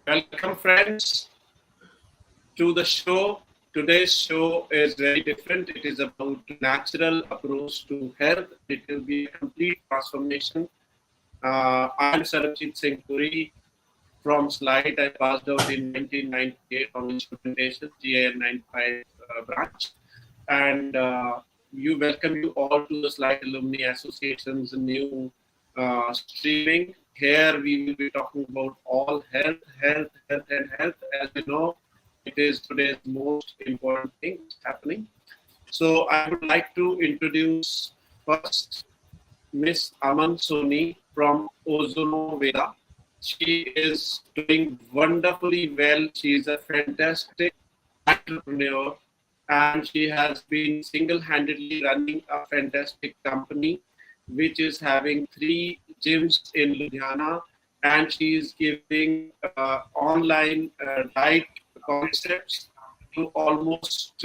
Welcome, friends, to the show. Today's show is very different. It is about natural approach to health. It will be a complete transformation. I'm Sarabjit Singh Puri from Slide. I passed out in 1998 on instrumentation, GAN 95 branch. And you welcome you all to the Slide Alumni Association's new streaming. Here we will be talking about all health, health, health, and health. As you know, it is today's most important thing happening. So I would like to introduce first Miss Aman Soni from Ozmo Veda. She is doing wonderfully well. She is a fantastic entrepreneur and she has been single-handedly running a fantastic company which is having three gyms in Ludhiana, and she is giving online diet concepts to almost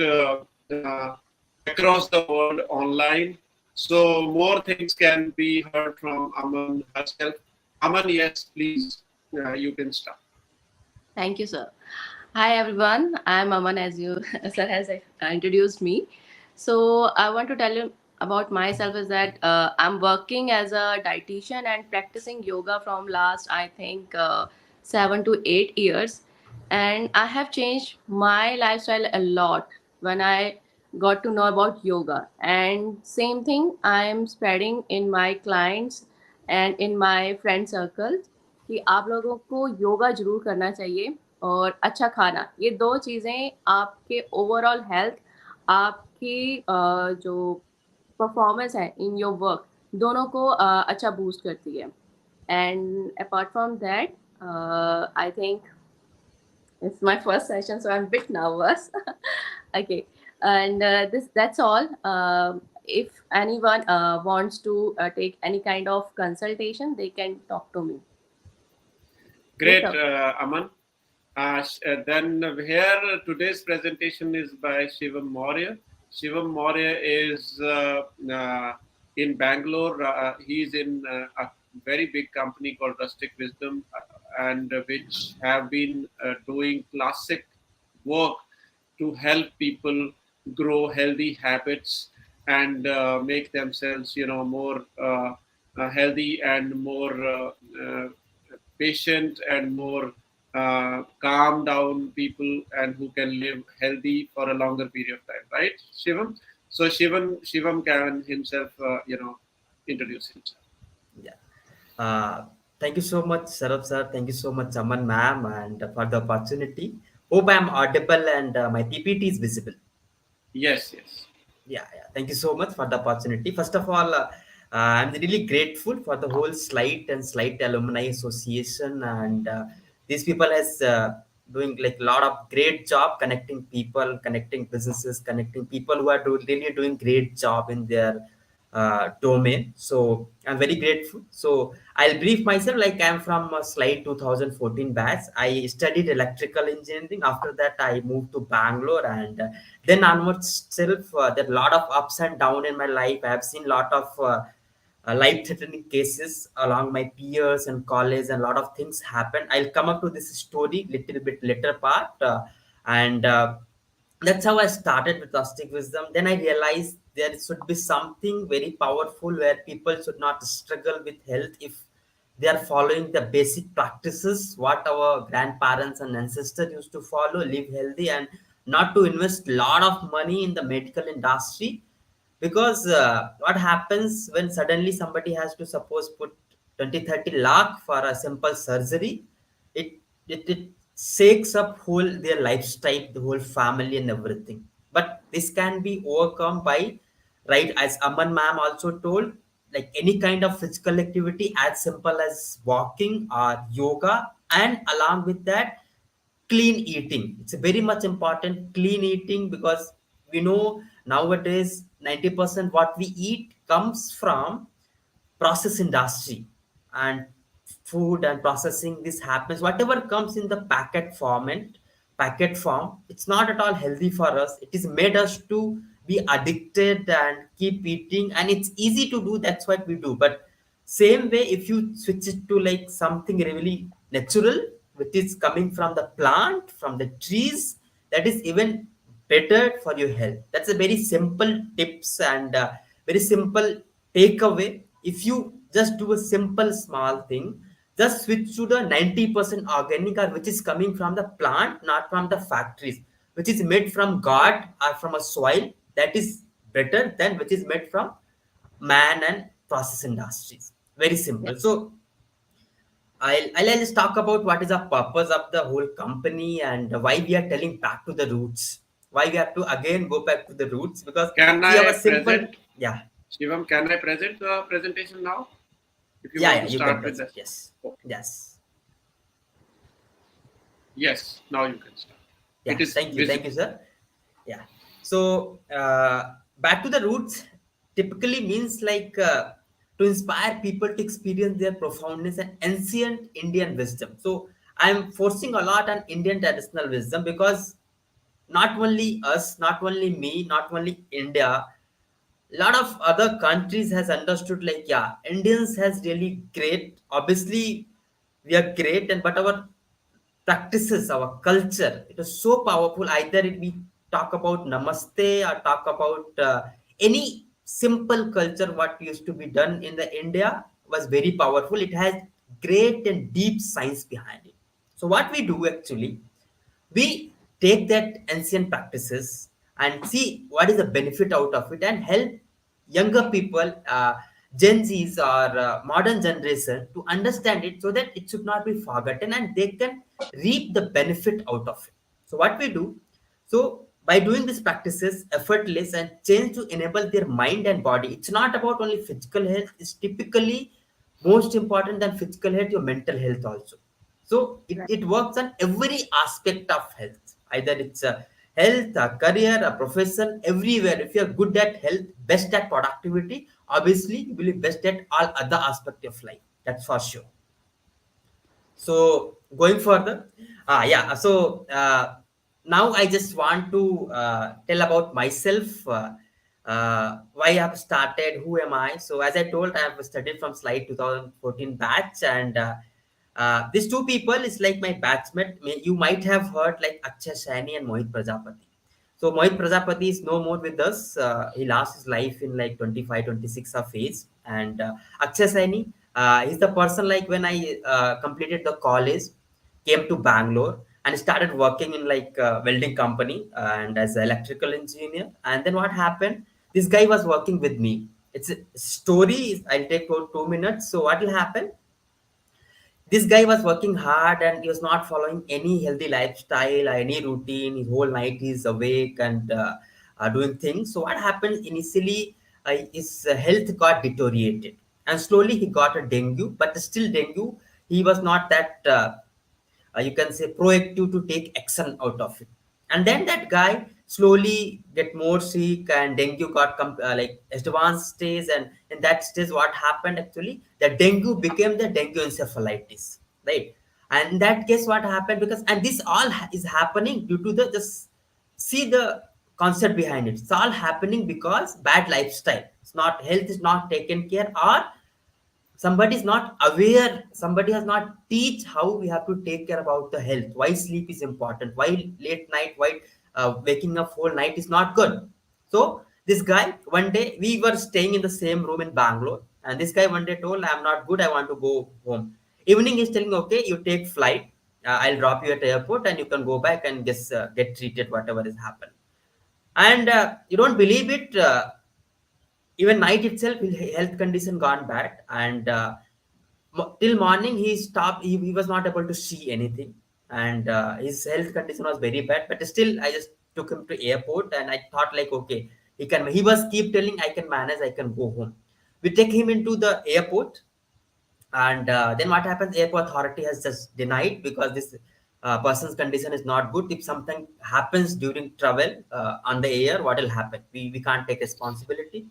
across the world online. So more things can be heard from Aman herself. Aman, yes, please, you can start. Thank you, sir. Hi, everyone. I'm Aman, as you sir has introduced me. So I want to tell you about myself is that I'm working as a dietitian and practicing yoga from last I think 7 to 8 years, and I have changed my lifestyle a lot when I got to know about yoga. And same thing I'm spreading in my clients and in my friend circles कि आप लोगों को योगा ज़रूर करना चाहिए और अच्छा खाना, ये 2 चीज़ें आपके ओवरऑल हेल्थ, आपकी जो परफॉर्मेंस है इन योर वर्क, दोनों को अच्छा बूस्ट करती है। And apart from that, I think it's my first session, so I'm a bit nervous. Okay, and this that's all. If anyone wants to take any kind of consultation, they can talk to me. Yes, Great, sir. Aman. Then here today's presentation is by Shivam Maury. Shivam Maury is in Bangalore. He's in a very big company called Rustic Wisdom, and which have been doing classic work to help people grow healthy habits and make themselves, more healthy and more patient and more calm down people and who can live healthy for a longer period of time, right, Shivam? So Shivam can himself, introduce himself. Yeah. Uh, Thank you so much, Sarab sir. Thank you so much, Aman ma'am, and for the opportunity. Hope I'm audible and my PPT is visible. Yes, yes. Yeah, yeah. Thank you so much for the opportunity. First of all, I'm really grateful for the whole Slide and Slide Alumni Association, and these people has doing like a lot of great job connecting people, connecting businesses, connecting people who are really doing great job in their domain. So I'm very grateful. So I'll brief myself like I'm from Slide 2014 batch. I studied electrical engineering. After that, I moved to Bangalore, and then onwards itself, there are a lot of ups and down in my life. I have seen a lot of life-threatening cases along my peers and college, and a lot of things happen. I'll come up to this story little bit later part, and that's how I started with Rustic Wisdom. Then I realized there should be something very powerful where people should not struggle with health if they are following the basic practices what our grandparents and ancestors used to follow, live healthy, and not to invest a lot of money in the medical industry. Because what happens when suddenly somebody has to suppose put 20-30 lakh for a simple surgery, it shakes up whole their lifestyle, the whole family and everything. But this can be overcome by, right, as Aman ma'am also told, like any kind of physical activity as simple as walking or yoga, and along with that, clean eating. It's very much important, clean eating, because we know nowadays 90% what we eat comes from process industry, and food and processing this happens whatever comes in the packet form, it's not at all healthy for us. It is made us to be addicted and keep eating, and it's easy to do, that's what we do. But same way, if you switch it to like something really natural, which is coming from the plant, from the trees, that is even better for your health. That's a very simple tips and very simple takeaway. If you just do a simple small thing, just switch to the 90% organic, or which is coming from the plant, not from the factories, which is made from God or from a soil, that is better than which is made from man and process industries. Very simple. Yes. So I'll just talk about what is the purpose of the whole company and why we are telling back to the roots. Why we have to again go back to the roots, because Can see I our simple, present, yeah, Shivam? Can I present the presentation now? If you yeah, want yeah, to you can start with present. this. Yes, Okay. yes, Yes, now you can start. yeah. It is Thank you, visible. sir. Yeah. So back to the roots typically means like to inspire people to experience their profoundness and ancient Indian wisdom. So I'm forcing a lot on Indian traditional wisdom, because not only us, not only me, not only India, lot of other countries has understood like, yeah, Indians has really great, obviously we are great, and but our practices, our culture, it is so powerful. Either it we talk about namaste or talk about any simple culture what used to be done in the India was very powerful. It has great and deep science behind it. So what we do actually, we take that ancient practices and see what is the benefit out of it, and help younger people, Gen Z's or modern generation, to understand it, so that it should not be forgotten and they can reap the benefit out of it. So what we do, so by doing these practices effortless and change to enable their mind and body, it's not about only physical health, it's typically most important than physical health, your mental health also. So Right. it works on every aspect of health. Either it's a health, a career, a profession, everywhere. If you're good at health, best at productivity, obviously you will be best at all other aspects of life. That's for sure. So going further, yeah. So now I just want to tell about myself. Why I have started, who am I? So as I told, I have studied from slide 2014 batch, and these two people is like my batchmate. You might have heard like Akshay Saini and Mohit Prajapati. So Mohit Prajapati is no more with us. He lost his life in like 25, 26 of age. And Akshay Saini, he's the person like when I completed the college, came to Bangalore and started working in like a welding company and as an electrical engineer. And then what happened? This guy was working with me. It's a story. I'll take 2 minutes. So what will happen? This guy was working hard and he was not following any healthy lifestyle or any routine. His whole night he's awake and doing things. So what happened initially, his health got deteriorated, and slowly he got a dengue, but still dengue, he was not that you can say proactive to take action out of it. And then that guy slowly get more sick, and dengue got like advanced stage. And in that stage what happened actually, the dengue became the dengue encephalitis, right? And in that case what happened, because and this all is happening due to the just see the concept behind it. It's all happening because bad lifestyle. It's not health is not taken care, or somebody is not aware, somebody has not teach how we have to take care about the health, why sleep is important, why late night, why waking up whole night is not good. So this guy, one day we were staying in the same room in Bangalore, and this guy one day told, I'm not good, I want to go home. Evening he's telling, okay, you take flight, I'll drop you at airport and you can go back and just get treated whatever has happened. And you don't believe it, even night itself his health condition gone bad. And till morning he stopped, he was not able to see anything. And his health condition was very bad, but still I just took him to airport, and I thought like, okay, he was keep telling, I can manage, I can go home. We take him into the airport, and then what happens, airport authority has just denied, because this person's condition is not good. If something happens during travel on the air, what will happen, we can't take responsibility.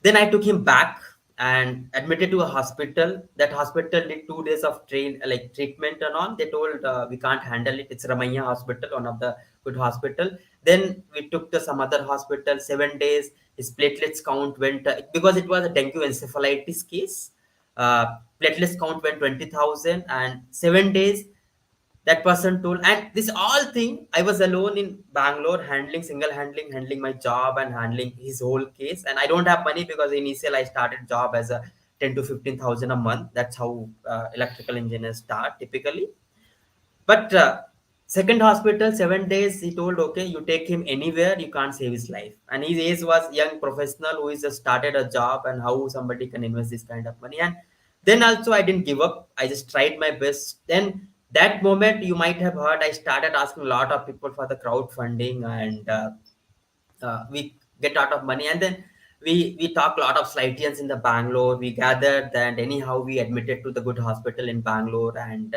Then I took him back and admitted to a hospital. That hospital did 2 days of like treatment and all. They told we can't handle it. It's Ramaiah Hospital, one of the good hospital. Then we took to some other hospital. 7 days, his platelets count went because it was a dengue encephalitis case. Platelets count went 20,000, and 7 days That person told, and this all thing, I was alone in Bangalore, handling handling my job and handling his whole case. And I don't have money because initial I started job as a 10 to 15,000 a month. That's how electrical engineers start typically. But second hospital, 7 days, he told, okay, you take him anywhere, you can't save his life. And his age was young professional who is just started a job, and how somebody can invest this kind of money. And then also I didn't give up. I just tried my best. Then that moment, you might have heard, I started asking a lot of people for the crowdfunding, and we get out of money. And then we talk a lot of Slightlians in the Bangalore. We gathered, and anyhow we admitted to the good hospital in Bangalore, and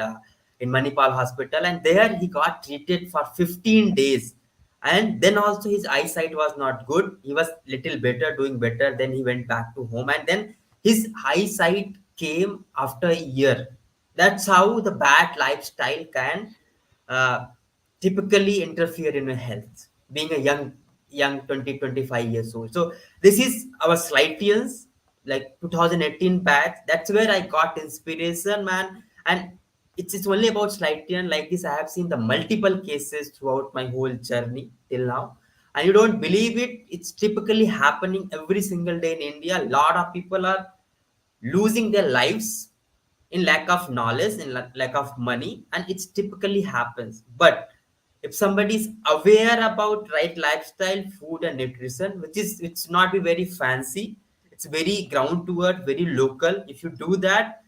in Manipal hospital, and there he got treated for 15 days. And then also his eyesight was not good. He was little better, doing better. Then he went back to home, and then his eyesight came after a year. That's how the bad lifestyle can uh, typically interfere in your health, being a young 20 25 years old. So this is our Slightlians, like 2018 batch. That's where I got inspiration, man. And it's only about Slightlian like this. I have seen the multiple cases throughout my whole journey till now, and you don't believe it, it's typically happening every single day in India. A lot of people are losing their lives in lack of knowledge, in lack of money, and it typically happens. But if somebody is aware about right lifestyle, food and nutrition, which is, it's not be very fancy, it's very ground toward, very local. If you do that,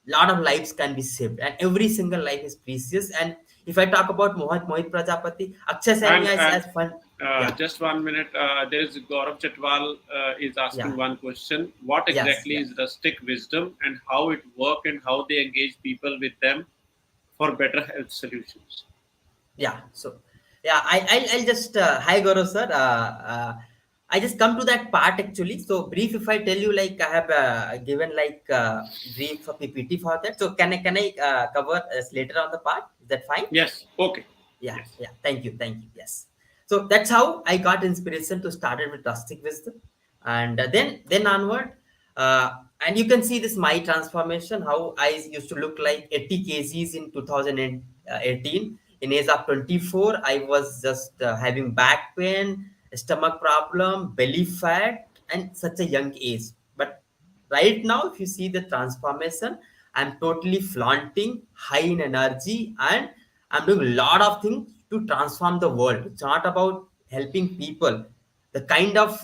lot of lives can be saved, and every single life is precious. And if I talk about Mohit Prajapati, Akshay And Sanya and as fun. Yeah, just 1 minute. There is Gaurav Chatwal is yeah, asking one question. What yes, exactly yeah. is rustic wisdom, and how it work, and how they engage people with them for better health solutions? Yeah, so yeah, I'll just hi Gaurav sir. I just come to that part actually. So brief, if I tell you, like I have given like brief for PPT for that. So can I cover later on the part? Is that fine? Yes. Okay. Yeah, Yes. yeah. Thank you. Yes. So that's how I got inspiration to start it with rustic wisdom, and then onward, uh, and you can see this my transformation. How I used to look like 80 kgs in 2018. In age of 24, I was just having back pain, stomach problem, belly fat, and such a young age. But right now, if you see the transformation, I'm totally flaunting, high in energy, and I'm doing a lot of things to transform the world. It's not about helping people. The kind of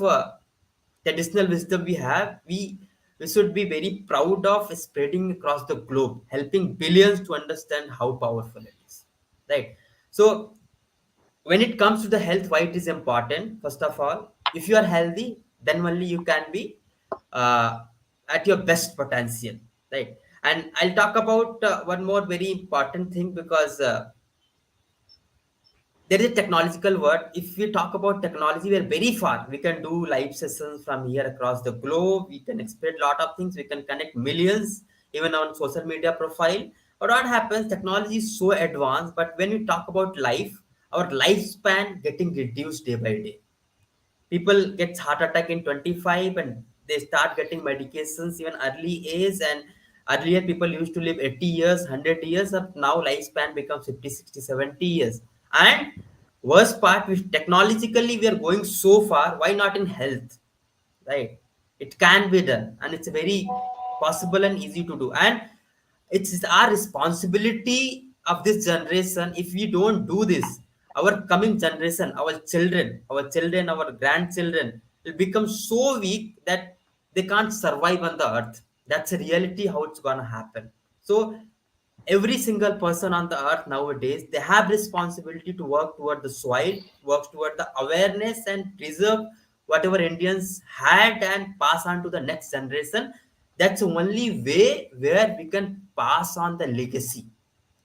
traditional wisdom we have, we should be very proud of spreading across the globe, helping billions to understand how powerful it is. Right. So when it comes to the health, why it is important? First of all, if you are healthy, then only you can be uh, at your best potential, right? And I'll talk about one more very important thing, because there is a technological word. If we talk about technology, we are very far. We can do live sessions from here across the globe. We can expect a lot of things. We can connect millions even on social media profile. But what happens, technology is so advanced, but when we talk about life, our lifespan getting reduced day by day. People get heart attack in 25, and they start getting medications even early age. And earlier people used to live 80 years, 100 years. Of now lifespan becomes 50, 60, 70 years. And worst part, with technologically we are going so far, why not in health? Right, it can be done, and it's very possible and easy to do. And it's our responsibility of this generation. If we don't do this, our coming generation, our children, our grandchildren will become so weak that they can't survive on the earth. That's a reality how it's gonna happen. So every single person on the earth nowadays, they have responsibility to work toward the soil, work toward the awareness, and preserve whatever Indians had and pass on to the next generation. That's the only way where we can pass on the legacy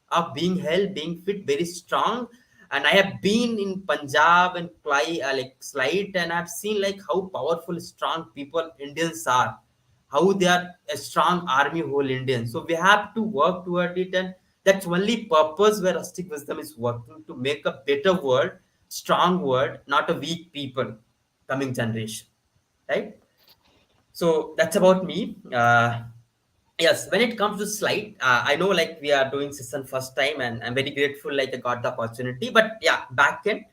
of being health, being fit, very strong. And I have been in Punjab and like Slide, and I've seen like how powerful, strong people Indians are, how they are a strong army whole Indian. So we have to work toward it, and that's only purpose where rustic wisdom is working to make a better world, strong world, not a weak people coming generation, right? So that's about me. Yes, when it comes to slide, I know like we are doing session first time, and I'm very grateful like I got the opportunity. But yeah, back end,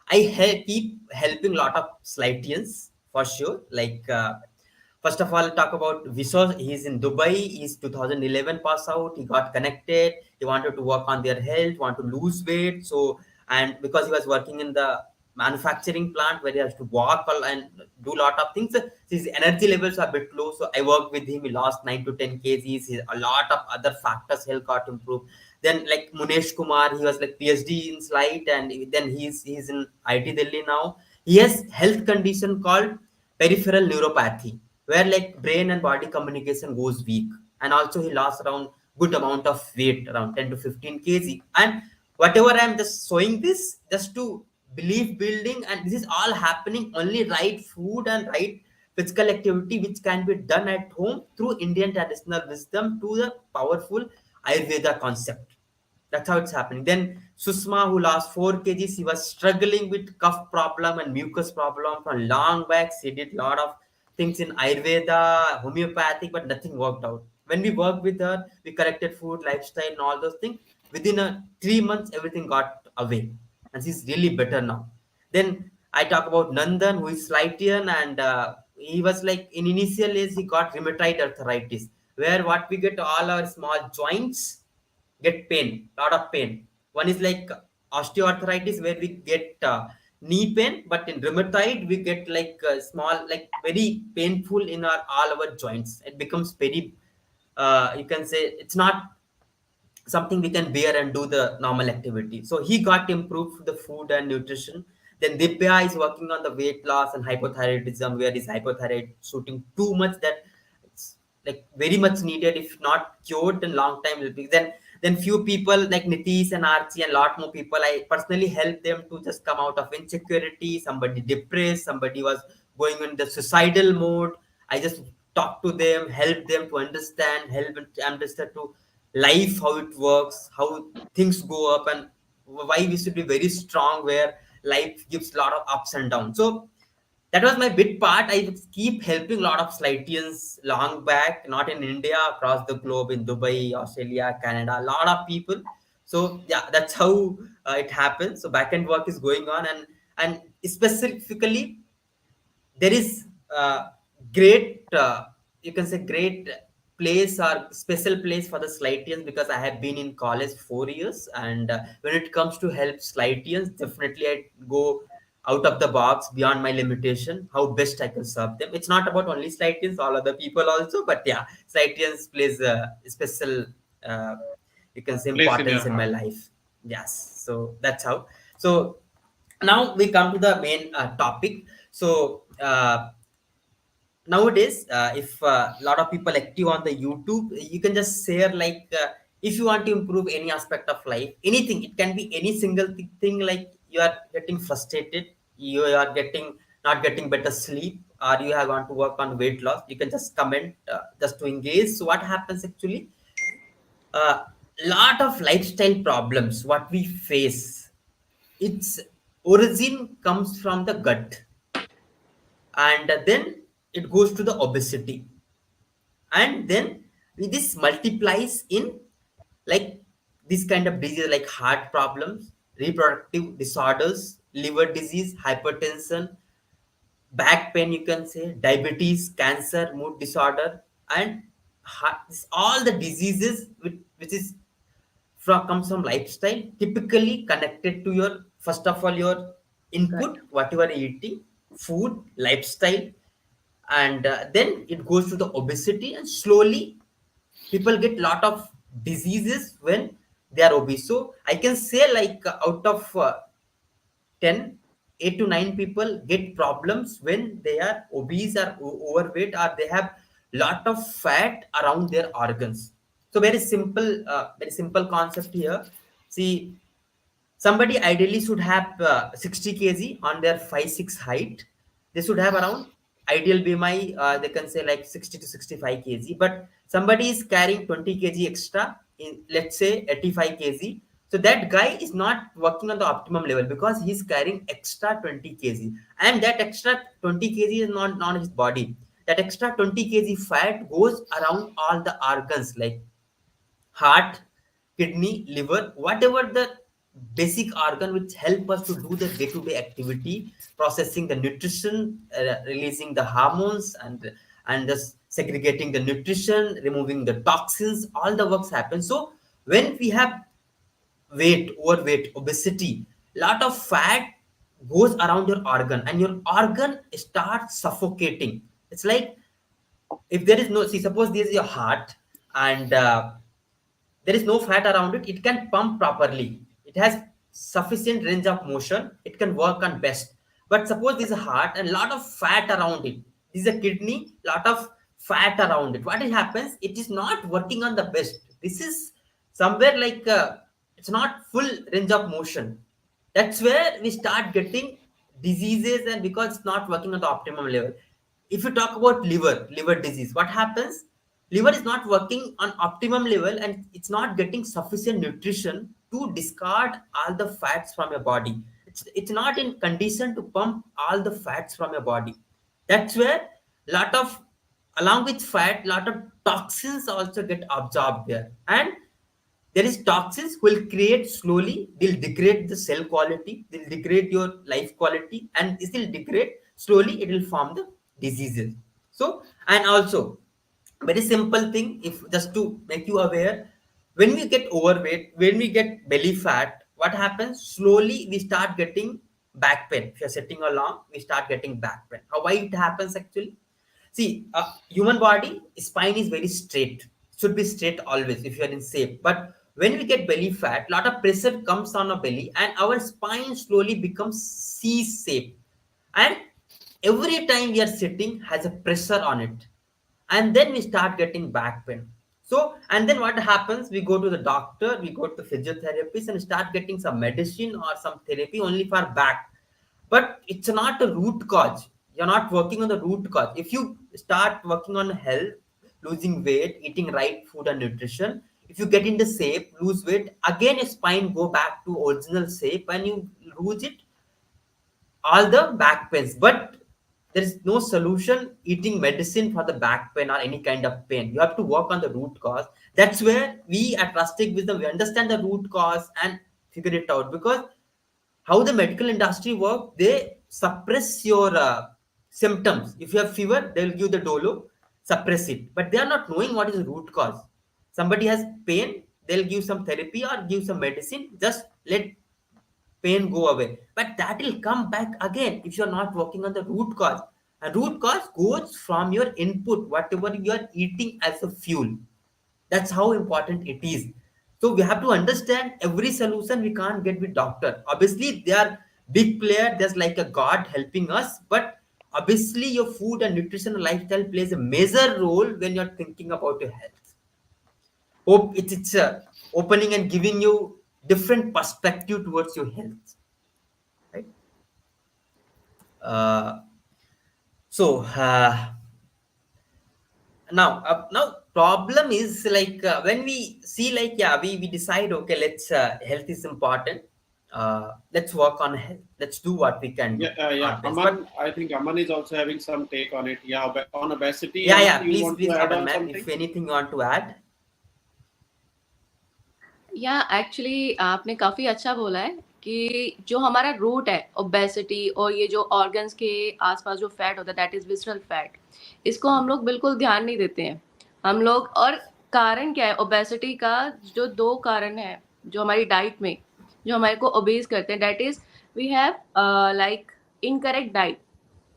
keep helping lot of Slightians for sure. Like first of all, talk about Visos. He's in Dubai. He's 2011 pass out. He got connected. He wanted to work on their health, want to lose weight. So, and because he was working in the manufacturing plant where he has to walk and do a lot of things, his energy levels are a bit low. So I worked with him. He lost 9 to 10 kgs. A lot of other factors health got improved. Then like Munesh Kumar, he was like PhD in slide, and then he's in IT Delhi now. He has health condition called peripheral neuropathy, where like brain and body communication goes weak, and also he lost around good amount of weight, around 10 to 15 kg. And whatever I'm just showing this just to belief building, and this is all happening only right food and right physical activity which can be done at home through Indian traditional wisdom to the powerful Ayurveda concept. That's how it's happening. Then Susma, who lost 4 kgs, she was struggling with cough problem and mucus problem from long back. She did a lot of things in Ayurveda, homeopathic, but nothing worked out. When we worked with her, we corrected food, lifestyle, and all those things. Within 3 months, everything got away, and she's really better now. Then I talk about Nandan, who is Slightian, and he was like in initial age he got rheumatoid arthritis, where what we get all our small joints get pain, lot of pain. One is like osteoarthritis, where we get knee pain, but in rheumatoid we get like small, like very painful in our all our joints. It becomes very, you can say it's not something we can bear and do the normal activity. So he got improved the food and nutrition. Then Dibya is working on the weight loss and hypothyroidism, where his hypothyroid shooting too much that it's like very much needed. If not cured, then long time will be. Then few people like Nitish and Archie and lot more people, I personally helped them to just come out of insecurity. Somebody depressed, somebody was going in the suicidal mode. I just talk to them, help them to understand, help them to understand to life, how it works, how things go up, and why we should be very strong where life gives a lot of ups and downs. So that was my bit part. I would keep helping a lot of Slightians long back, not in India, across the globe, in Dubai, Australia, Canada, a lot of people. So yeah, that's how it happens. So back end work is going on, and specifically there is great, you can say great place or special place for the Slightians, because I have been in college 4 years, and when it comes to help Slightians, definitely I go out of the box beyond my limitation, how best I can serve them. It's not about only Slightians, all other people also, but yeah, Slightians plays a special, uh, you can say, Place in your importance in my heart. life. Yes, so that's how. So now we come to the main topic. So nowadays, if a lot of people active on the YouTube, you can just share like if you want to improve any aspect of life, anything. It can be any single thing, like you are getting frustrated, you are getting not getting better sleep, or you have want to work on weight loss. You can just comment just to engage. So what happens actually? A lot of lifestyle problems what we face, its origin comes from the gut, and then it goes to the obesity, and then this multiplies in like this kind of disease like heart problems, reproductive disorders, liver disease, hypertension, back pain, you can say diabetes, cancer, mood disorder, and all the diseases which is from comes from lifestyle, typically connected to your, first of all, your Gut. input, what you are eating, food, lifestyle, and then it goes to the obesity, and slowly people get lot of diseases when they are obese. So I can say like out of 10, 8 to 9 people get problems when they are obese or overweight, or they have lot of fat around their organs. So very simple concept here. See, somebody ideally should have 60 kg on their 5'6" height. They should have around ideal BMI, they can say like 60 to 65 kg. But somebody is carrying 20 kg extra in, let's say, 85 kg. So that guy is not working on the optimum level because he's carrying extra 20 kg. And that extra 20 kg is not his body. that extra 20 kg fat goes around all the organs like heart, kidney, liver, whatever the basic organ which help us to do the day-to-day activity, processing the nutrition, releasing the hormones, and just segregating the nutrition, removing the toxins. All the works happen. So when we have overweight, obesity, lot of fat goes around your organ, and your organ starts suffocating. It's like if there is no, see, suppose this is your heart, and there is no fat around it, it can pump properly. It has sufficient range of motion. It can work on best. But suppose this is a heart and lot of fat around it. This is a kidney, lot of fat around it. What it happens? It is not working on the best. This is somewhere like it's not full range of motion. That's where we start getting diseases, and because it's not working on the optimum level. If you talk about liver disease, what happens? Liver is not working on optimum level, and it's not getting sufficient nutrition to discard all the fats from your body. It's not in condition to pump all the fats from your body. That's where lot of, along with fat, lot of toxins also get absorbed there. And there is toxins will create slowly, they'll degrade the cell quality, they'll degrade your life quality, and this will degrade slowly, it will form the diseases. So, and also very simple thing, if just to make you aware, when we get overweight, when we get belly fat, what happens? Slowly we start getting back pain. If you're sitting along, we start getting back pain. How, why it happens actually? See, human body spine is very straight. Should be straight always if you are in shape. But when we get belly fat, lot of pressure comes on our belly, and our spine slowly becomes C shape. And every time we are sitting has a pressure on it, and then we start getting back pain. So, and then what happens? We go to the doctor, we go to physiotherapist, and start getting some medicine or some therapy only for back. But it's not a root cause. You're not working on the root cause. If you start working on health, losing weight, eating right food and nutrition, if you get into shape, lose weight, again your spine go back to original shape, and you lose it all the back pains. But there is no solution eating medicine for the back pain or any kind of pain. You have to work on the root cause. That's where we at Rustic Wisdom, we understand the root cause and figure it out. Because how the medical industry work, they suppress your symptoms. If you have fever, they will give the dolo, suppress it, but they are not knowing what is the root cause. Somebody has pain, they'll give some therapy or give some medicine, just let pain go away, but that will come back again if you're not working on the root cause. And root cause goes from your input, whatever you are eating as a fuel. That's how important it is. So we have to understand every solution we can't get with doctor. Obviously, they are big player. There's like a God helping us, but obviously your food and nutrition and lifestyle plays a major role when you're thinking about your health. Hope it's opening and giving you different perspective towards your health, right? Uh, so now problem is like when we see like, yeah, we decide, okay, let's health is important, let's work on health, let's do what we can do Yeah. on this. But Aman, I think Aman is also having some take on it. Yeah, on obesity, yeah, Aman, you please want to add Aman on ma'am, something? if anything you want to add. या actually आपने काफ़ी अच्छा बोला है कि जो हमारा root है ओबेसिटी और ये जो ऑर्गन्स के आसपास जो फैट होता है दैट इज़ विसरल फैट, इसको हम लोग बिल्कुल ध्यान नहीं देते हैं हम लोग। और कारण क्या है ओबेसिटी का? जो दो कारण है जो हमारी डाइट में जो हमारे को ओबेस करते हैं, that is we have like incorrect diet.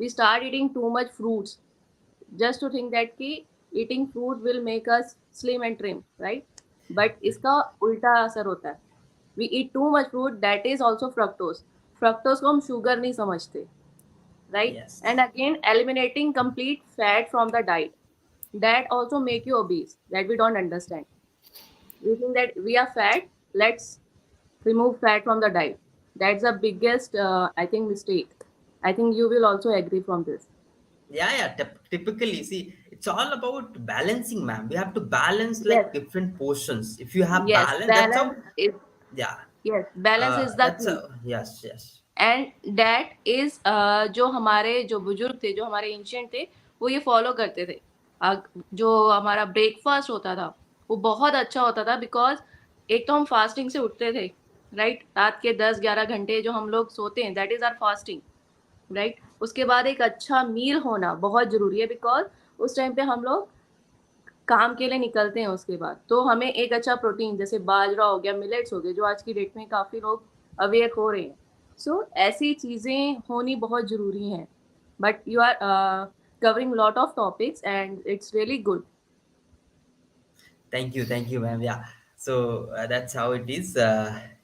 We start eating too much fruits just to think that कि eating fruit will make us slim and trim, right? But इसका उल्टा असर होता है। We eat too much fruit, that is also fructose. Fructose को हम sugar नहीं समझते, right? Yes. And again, eliminating complete fat from the diet, that also make you obese. That we don't understand. We think that we are fat, let's remove fat from the diet. That's the biggest, I think, mistake. I think you will also agree from this. Yeah, typically, see, it's all about balancing, ma'am. We have to balance Yes, like different portions. If you have yes, balance, that's how. balance is, Yeah, yes, balance is the that's key. how. Yes. And that is जो हमारे जो बुजुर्ग थे, जो हमारे ancient थे, वो ये फॉलो करते थे। जो हमारा ब्रेकफास्ट होता था वो बहुत अच्छा होता था, बिकॉज एक तो हम फास्टिंग से उठते थे, राइट? रात के 10-11 घंटे जो हम लोग सोते हैं, that is our fasting, right? उसके बाद एक अच्छा मील होना बहुत जरूरी है, बिकॉज उस टाइम पे हम लोग काम के लिए निकलते हैं। उसके बाद तो हमें एक अच्छा प्रोटीन, जैसे बाजरा हो गया, मिलेट्स हो गए, जो आज की डेट में काफ़ी लोग अवेयर हो रहे हैं। सो ऐसी चीज़ें होनी बहुत ज़रूरी हैं। But you are covering lot of topics and it's really good. Thank you, ma'am. Yeah. So that's how it is.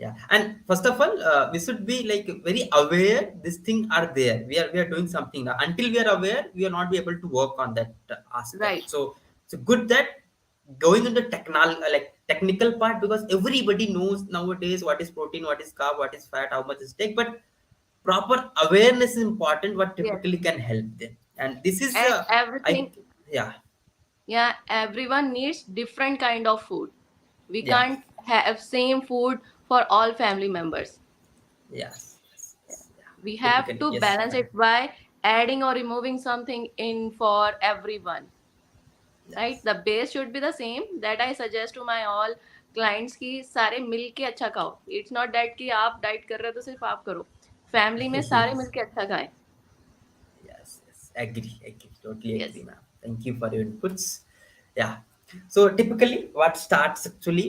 Yeah. And first of all, we should be like very aware. These things are there. We are doing something now. Until we are aware, we are not be able to work on that aspect. Right. So it's good that going into technical part, because everybody knows nowadays what is protein, what is carb, what is fat, how much is take. But proper awareness is important. What Yes. typically can help them. And this is And I everything, yeah. yeah, everyone needs different kind of food. We Yeah. can't have same food for all family members. Yes, yes, yes, yeah. We have Typically, to yes, balance it by adding or removing something in for everyone, right? yes, The base should be the same that I suggest to my all clients की सारे मिल के अच्छा खाओ। It's not that कि आप diet कर रहे हो तो सिर्फ आप करो, फैमिली में सारे मिल yes, के अच्छा खाएं। yes, yes. Agree, totally agree, Yes, ma'am. Thank you for your inputs. Yeah. So typically, what starts actually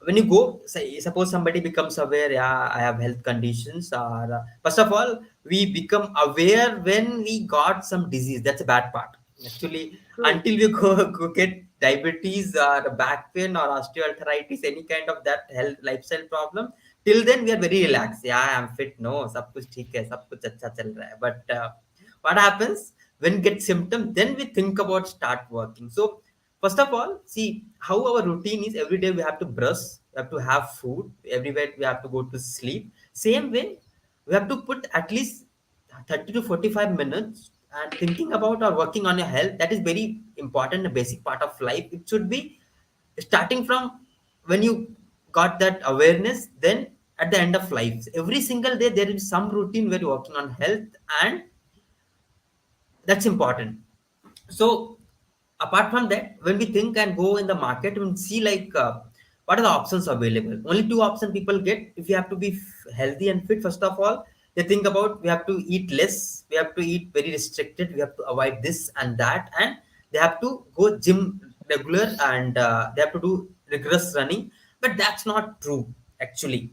when you go, say, suppose somebody becomes aware, yeah, I have health conditions, or first of all, we become aware when we got some disease. That's a bad part. Actually, true. until we go get diabetes or back pain or osteoarthritis, any kind of that health lifestyle problem, till then we are very relaxed. Yeah, I am fit. No, सब कुछ ठीक है, सब कुछ अच्छा चल रहा है. But what happens when get symptom? Then we think about start working. So first of all, see how our routine is. Every day we have to brush, we have to have food. Everywhere we have to go to sleep. Same way, we have to put at least 30 to 45 minutes and thinking about or working on your health. That is very important, a basic part of life. It should be starting from when you got that awareness, then at the end of life. Every single day there is some routine where you're working on health, and that's important. So apart from that, when we think and go in the market, we see like what are the options available. Only two options people get. If you have to be healthy and fit, first of all they think about we have to eat less, we have to eat very restricted, we have to avoid this and that, and they have to go gym regular, and they have to do rigorous running. But that's not true actually.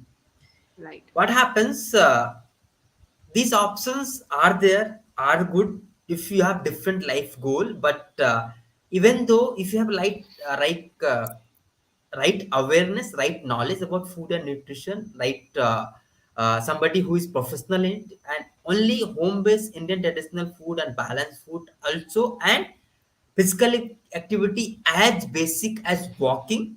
Right, What happens, these options are there, are good if you have different life goal. But even though if you have right awareness, right knowledge about food and nutrition, right somebody who is professional in it, and only home-based Indian traditional food and balanced food also, and physical activity as basic as walking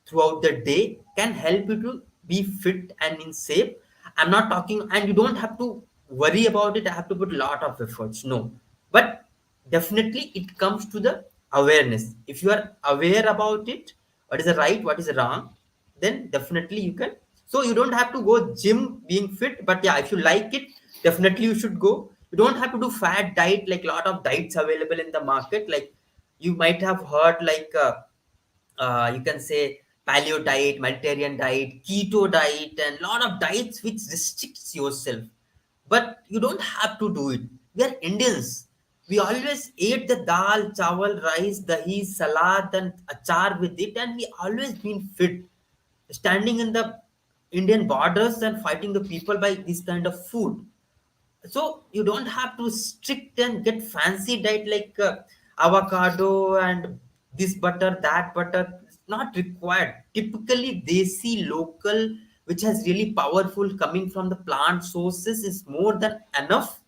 throughout the day can help you to be fit and in shape. I'm not talking, and you don't have to worry about it. I have to put a lot of efforts. No, but definitely it comes to the awareness. If you are aware about it, what is the right, what is the wrong, then definitely you can. So you don't have to go gym being fit, but yeah, if you like it, definitely you should go. You don't have to do fat diet, like a lot of diets available in the market. Like you might have heard like you can say paleo diet, Mediterranean diet, keto diet, and lot of diets which restricts yourself. But you don't have to do it. We are Indians. We always ate the dal, chawal, rice, dahi, salad, and achar with it, and we always been fit, standing in the Indian borders and fighting the people by this kind of food. So you don't have to strict and get fancy diet like avocado and this butter, that butter. It's not required. Typically desi local, which has really powerful coming from the plant sources, is more than enough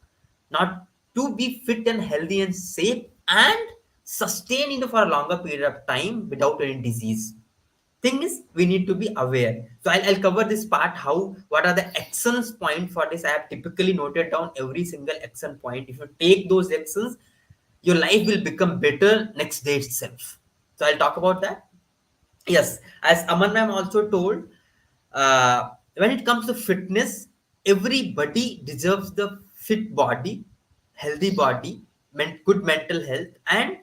not to be fit and healthy and safe and sustain it for a longer period of time without any disease. Thing is, we need to be aware. So I'll cover this part, how what are the actions point for this. I have typically noted down every single action point. If you take those actions, your life will become better next day itself. So I'll talk about that. Yes, as Aman ma'am also told, when it comes to fitness, everybody deserves the fit body, healthy body, good mental health, and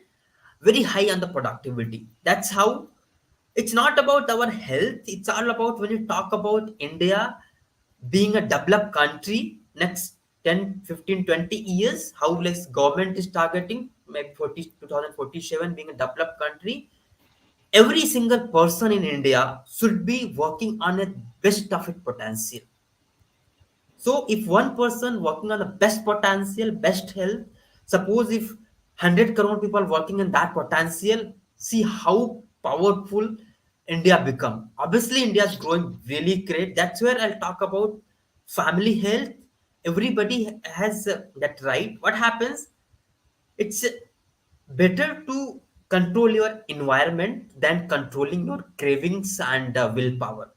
very high on the productivity. That's how it's not about our health. It's all about when you talk about India being a developed country next 10, 15, 20 years, how less government is targeting, maybe 2047 being a developed country. Every single person in India should be working on a best of its potential. So if one person working on the best potential, best health, suppose if 100 crore people working in that potential, see how powerful India become. Obviously, India is growing really great. That's where I'll talk about family health. Everybody has that right. What happens? It's better to control your environment than controlling your cravings and willpower.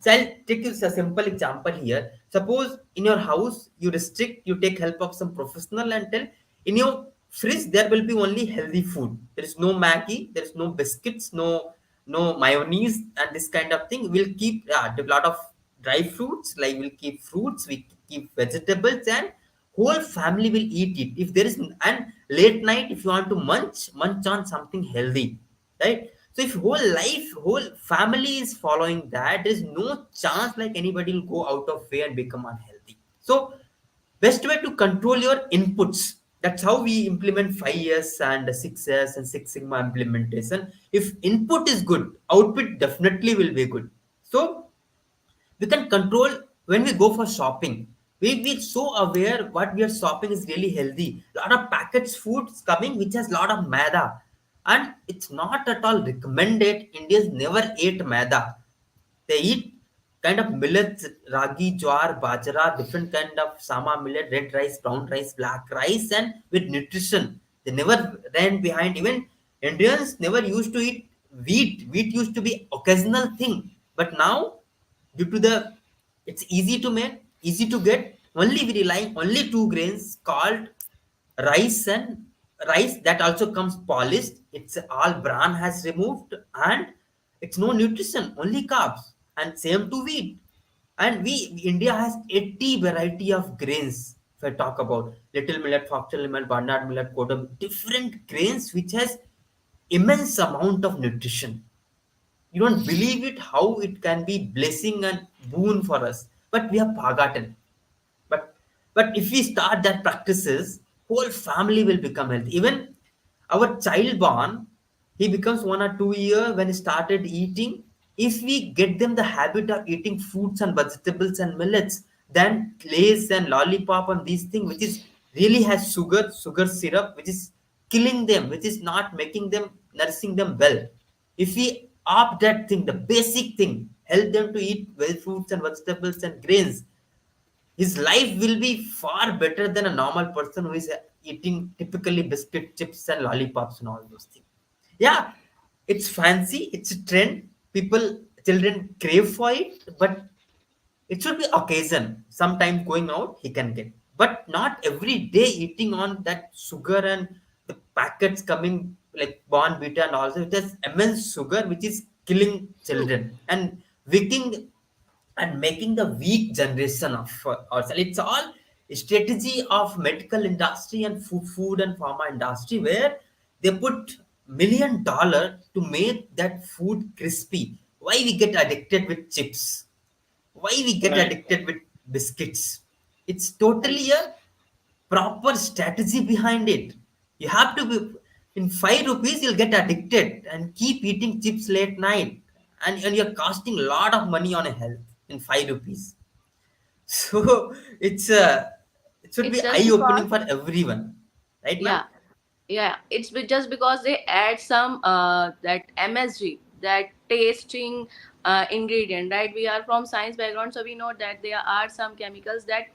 So I'll take you a simple example here. Suppose in your house you restrict, you take help of some professional and tell in your fridge there will be only healthy food. There is no Maggie, there is no biscuits, no mayonnaise and this kind of thing. We'll keep a lot of dry fruits, like we'll keep fruits, we keep vegetables, and whole family will eat it. If there is, and late night if you want to munch on something healthy, right? So if whole family is following that, there is no chance like anybody will go out of way and become unhealthy. So best way to control your inputs. That's how we implement 5 years and 6 years and Six Sigma implementation. If input is good, output definitely will be good. So we can control when we go for shopping. We so aware what we are shopping is really healthy. A lot of packaged foods coming which has a lot of maida, and it's not at all recommended. Indians never ate maida. They eat kind of millets, ragi, jowar, bajra, different kind of sama millet, red rice, brown rice, black rice, and with nutrition. They never ran behind. Even Indians never used to eat wheat. Wheat used to be occasional thing, but now due to the it's easy to make, easy to get. Only we relying only two grains called rice, and rice that also comes polished. It's all bran has removed, and it's no nutrition, only carbs, and same to wheat. And we India has 80 variety of grains. If I talk about little millet, foxtail millet, barnard millet, kodam, different grains which has immense amount of nutrition. You don't believe it how it can be blessing and boon for us, but we have forgotten. But but if we start that practices, whole family will become healthy. Even our child born, he becomes 1 or 2 year when he started eating. If we get them the habit of eating fruits and vegetables and millets, then lays and lollipop and these things which is really has sugar syrup, which is killing them, which is not making them, nourishing them well. If we opt that thing, the basic thing, help them to eat well fruits and vegetables and grains, his life will be far better than a normal person who is eating typically biscuit, chips, and lollipops and all those things. Yeah, it's fancy, it's a trend. People, children crave for it, but it should be occasion. Sometimes going out, he can get, but not every day eating on that sugar and the packets coming like Born Beta and also it has immense sugar, which is killing True. children and waking and making the weak generation of ourselves. It's all strategy of medical industry and food and pharma industry where they put $1 million to make that food crispy. Why we get addicted with chips? Why we get Right. addicted with biscuits? It's Right. totally a proper strategy behind it. You have to be in 5 rupees, you'll get addicted and keep eating chips late night, and you're costing a lot of money on a health in 5 rupees. So it's it should It's be just eye because, opening for everyone, right, ma'am? yeah, yeah, it's just because they add some that MSG, that tasting ingredient, right? We are from science background, so we know that there are some chemicals that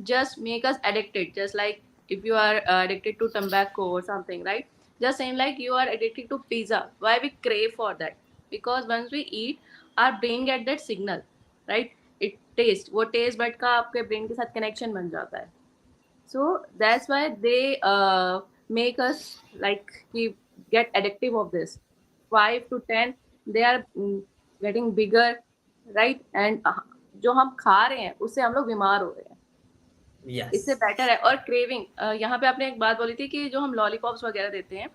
just make us addicted. Just like if you are addicted to tobacco or something, right? Just same like you are addicted to pizza. Why we crave for that? Because once we eat, our brain get that signal, right? It taste, वो taste but का आपके brain के साथ connection बन जाता है. So that's why they make us like we get addictive of this. 5 to 10, they are getting bigger, right? And जो हम खा रहे हैं उससे हम लोग बीमार हो रहे हैं. इससे Yes. बेटर है। और क्रेविंग, यहाँ पे आपने एक बात बोली थी कि जो हम लॉलीपॉप्स वगैरह देते हैं,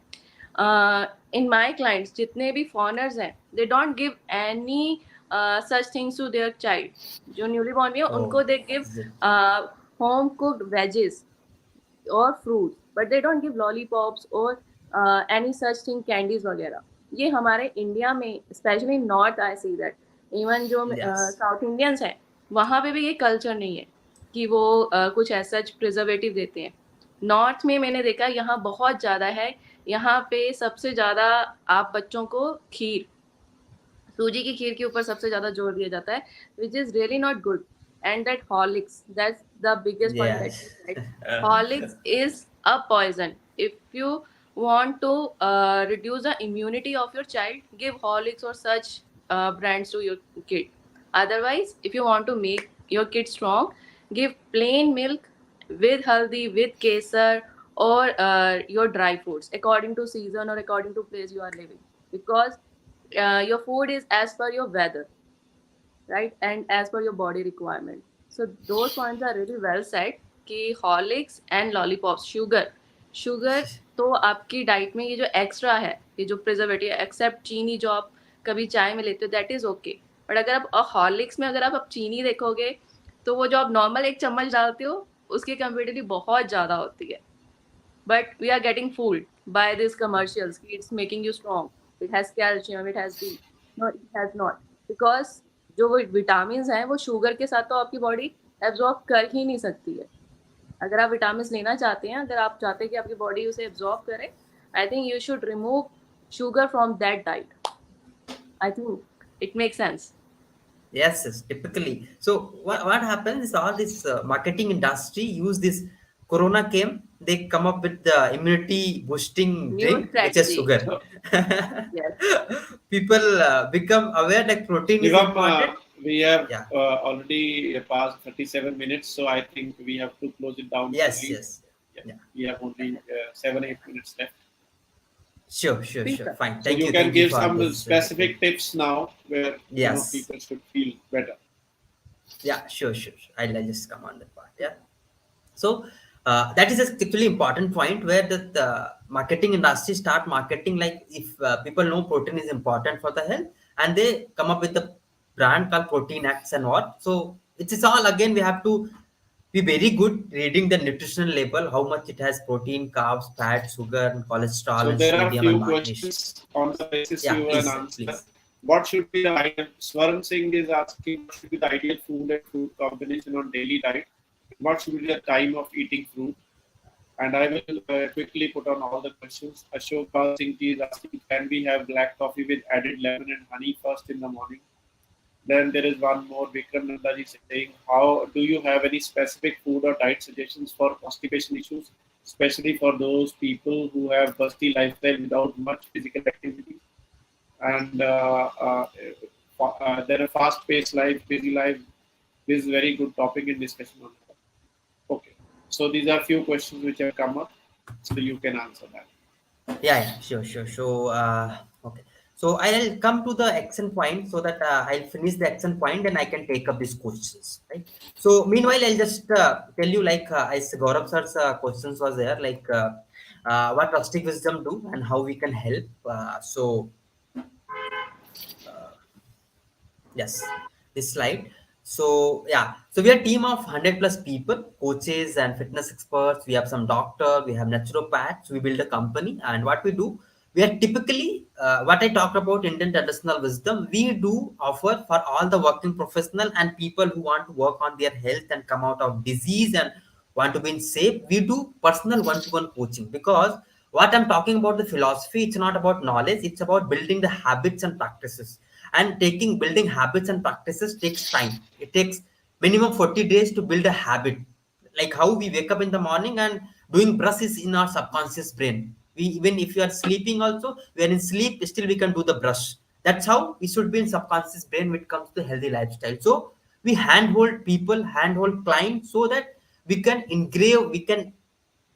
इन माय क्लाइंट्स जितने भी फॉरनर्स हैं, they don't give any such things to their child. जो न्यूली बॉर्न है Oh, उनको they give is it? Home cooked veggies और fruits, but they don't give lollipops और एनी सच थिंग, कैंडीज वगैरह। ये हमारे इंडिया में specially north I see that, even जो Yes. साउथ इंडियंस हैं वहाँ पे भी ये कल्चर नहीं है कि वो कुछ ऐसा प्रिजर्वेटिव देते हैं। नॉर्थ में मैंने देखा यहाँ बहुत ज़्यादा है। यहाँ पे सबसे ज़्यादा आप बच्चों को खीर, सूजी की खीर के ऊपर सबसे ज्यादा जोर दिया जाता है, which is really not good. And that Horlicks, that's the biggest point that Yes. You said, Horlicks is a poison. If you want to reduce the immunity of your child, give horlicks or such brands to your kid. Otherwise, if you want to make your kid strong, give plain milk with haldi, with kesar, or your dry fruits according to season or according to place you are living. Because your food is as per your weather, right, and as per your body requirement. So those points are really well said कि Horlicks and lollipops, sugar, sugar तो आपकी diet में ये जो extra है, ये जो preservative, accept चीनी जो आप कभी चाय में लेते हो, दैट इज ओके। बट अगर आप हॉर्लिक्स में अगर आप चीनी देखोगे तो वो जो आप नॉर्मल एक चम्मच डालते हो उसकी कंपेरेटिवली बहुत ज़्यादा होती है। But we are getting fooled by these commercials. It's making you strong. It has calcium, it has D. No, it has not. Because जो वो विटामिन हैं वो शुगर के साथ तो आपकी बॉडी एब्जॉर्ब कर ही नहीं सकती है। अगर आप विटामिन लेना चाहते हैं, अगर आप चाहते हैं कि आपकी बॉडी उसे एब्जॉर्ब करे, I think you should remove sugar from that diet. I think it make sense. Yes, yes, typically. So what happens is all this marketing industry use this corona came, they come up with the immunity boosting new drink, which is strategy. sugar. So, yes. People become aware that protein is Shivam, important. we have Yeah. already passed 37 minutes, so I think we have to close it down Yes, early. yes. Yeah, Yeah. we have only 7-8 minutes left. Sure, sure, please sure. Sir. Fine. So you can Thank you give for some this. specific tips now where Yes. people should feel better. Yeah, sure, sure, sure. I'll just come on that part. Yeah. So that is actually important point where the marketing industry start marketing like if people know protein is important for the health and they come up with the brand called Protein X and what. So it is all again we have to be very good reading the nutritional label, how much it has protein, carbs, fat, sugar, and cholesterol, So and there are sodium and few magnesium. questions on the basis Yeah, you can please, sir, answer. please. What should be the ideal? Swaran Singh is asking what should be the ideal food and fruit combination on daily diet. What should be the time of eating fruit? And I will quickly put on all the questions. Ashok Pal Singh ji is asking, can we have black coffee with added lemon and honey first in the morning? Then there is one more, Vikram Nanda ji saying, how do you have any specific food or diet suggestions for constipation issues, especially for those people who have busty lifestyle without much physical activity? And there are fast-paced life, busy life. This is a very good topic in discussion on that. Okay. So these are few questions which have come up, so you can answer that. Yeah, yeah, sure, sure. So, okay. So I'll come to the action point so that I'll finish the action point and I can take up these questions, right? So meanwhile, I'll just tell you like as Gaurav sir's questions was there, like what rustic wisdom do and how we can help. Yes, this slide. So yeah, so we are a team of 100 plus people, coaches and fitness experts. We have some doctor, we have naturopaths. We build a company, and what we do, we are typically what I talked about Indian traditional wisdom. We do offer for all the working professional and people who want to work on their health and come out of disease and want to be in shape. We do personal one-to-one coaching because what I'm talking about the philosophy, it's not about knowledge, it's about building the habits and practices. And taking building habits and practices takes time. It takes minimum 40 days to build a habit. Like how we wake up in the morning and doing brush is in our subconscious brain. We even if you are sleeping also, we are in sleep, still we can do the brush. That's how we should be in subconscious brain when it comes to healthy lifestyle. So we handhold people, handhold clients so that we can engrave, we can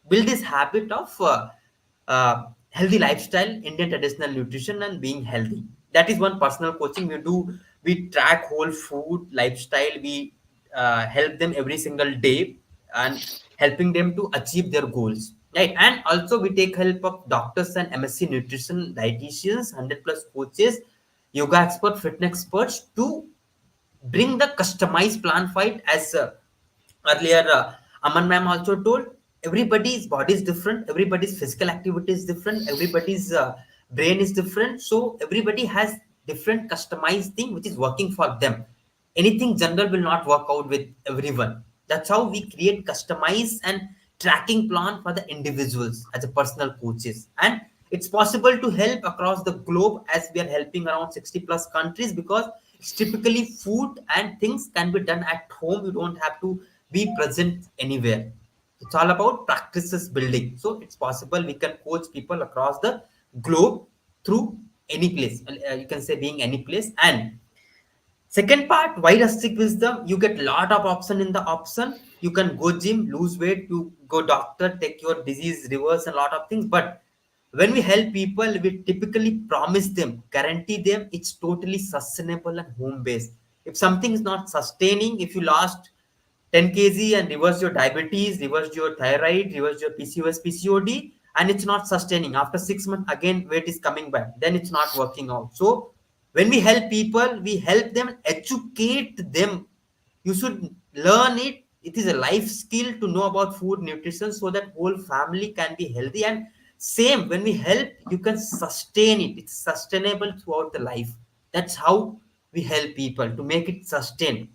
build this habit of healthy lifestyle, Indian traditional nutrition, and being healthy. That is one personal coaching we do. We track whole food lifestyle. We help them every single day. and helping them to achieve their goals, right? And also we take help of doctors and MSc nutrition dietitians, 100 plus coaches, yoga expert, fitness experts to bring the customized plan fight. As earlier Aman ma'am also told, everybody's body is different, everybody's physical activity is different, everybody's brain is different, so everybody has different customized thing which is working for them. Anything general will not work out with everyone. That's how we create customized and tracking plan for the individuals as a personal coaches. And it's possible to help across the globe, as we are helping around 60 plus countries, because it's typically food and things can be done at home. You don't have to be present anywhere. It's all about practices building. So it's possible we can coach people across the globe through any place. You can say being any place. And second part, why rustic wisdom? You get lot of option in the option. You can go gym, lose weight, you go doctor, take your disease reverse, and lot of things. But when we help people, we typically promise them, guarantee them it's totally sustainable and home based. If something is not sustaining, if you lost 10 kg and reverse your diabetes, reverse your thyroid, reverse your PCOS, PCOD, and it's not sustaining. After 6 months, again weight is coming back. Then it's not working out. So when we help people, we help them, educate them. You should learn it. It is a life skill to know about food nutrition so that whole family can be healthy. And same, when we help, you can sustain it. It's sustainable throughout the life. That's how we help people to make it sustain,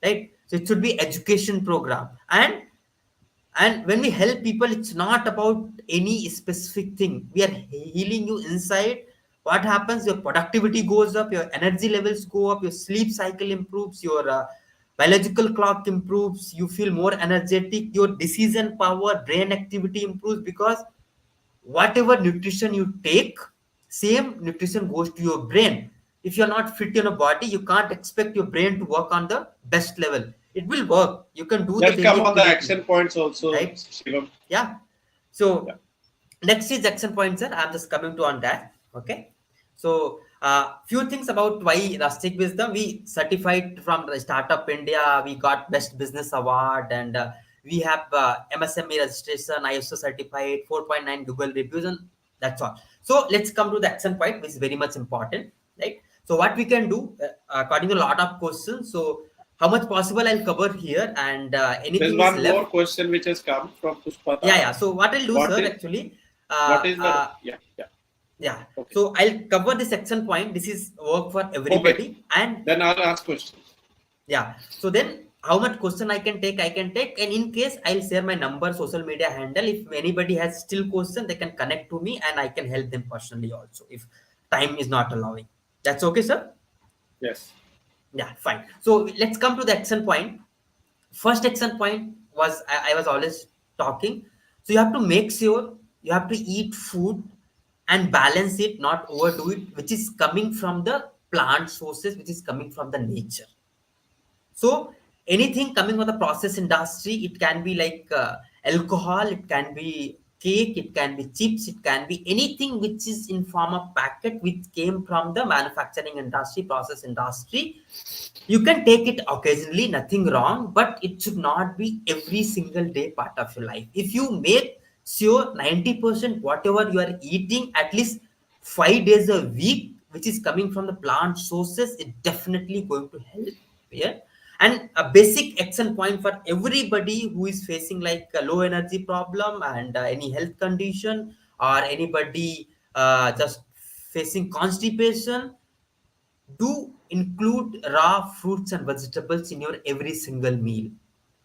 right? So it should be education program. And when we help people, it's not about any specific thing. We are healing you inside. What happens? Your productivity goes up, your energy levels go up, your sleep cycle improves, your biological clock improves, you feel more energetic, your decision power, brain activity improves, because whatever nutrition you take, same nutrition goes to your brain. If you're not fit in your body, you can't expect your brain to work on the best level. It will work, you can do the Let's daily come on the activity, action points also, right? Shivam. Yeah. So Yeah. next is action points, sir. I'm just coming to on that. Okay. So few things about why rustic wisdom. We certified from the Startup India. We got best business award, and we have MSME registration, ISO certified, 4.9 Google reviews, and that's all. So let's come to the action point, which is very much important, right? So what we can do, according to a lot of questions. So how much possible I'll cover here, and There's anything is one left. more question which has come from Yeah, Pushpata. yeah. So what I'll do, What sir, is actually, what uh, is the uh, yeah, yeah. yeah. Okay. So I'll cover this section point. This is work for Okay. everybody, and Then I'll ask questions. yeah. So then, how much question I can take, and in case I'll share my number, social media handle. If anybody has still question, they can connect to me, and I can help them personally also if time is not allowing. That's okay, sir. Yes. Yeah, fine. So let's come to the action point. First action point was I was always talking. So you have to make sure you have to eat food and balance it, not overdo it, which is coming from the plant sources, which is coming from the nature. So anything coming from the process industry, it can be like alcohol, it can be cake, it can be chips, it can be anything which is in form of packet, which came from the manufacturing industry, process industry. You can take it occasionally, nothing wrong, but it should not be every single day part of your life. If you make sure 90% whatever you are eating, at least 5 days a week, which is coming from the plant sources, it definitely going to help. Yeah. And a basic action point for everybody who is facing like a low energy problem and any health condition, or anybody just facing constipation, do include raw fruits and vegetables in your every single meal.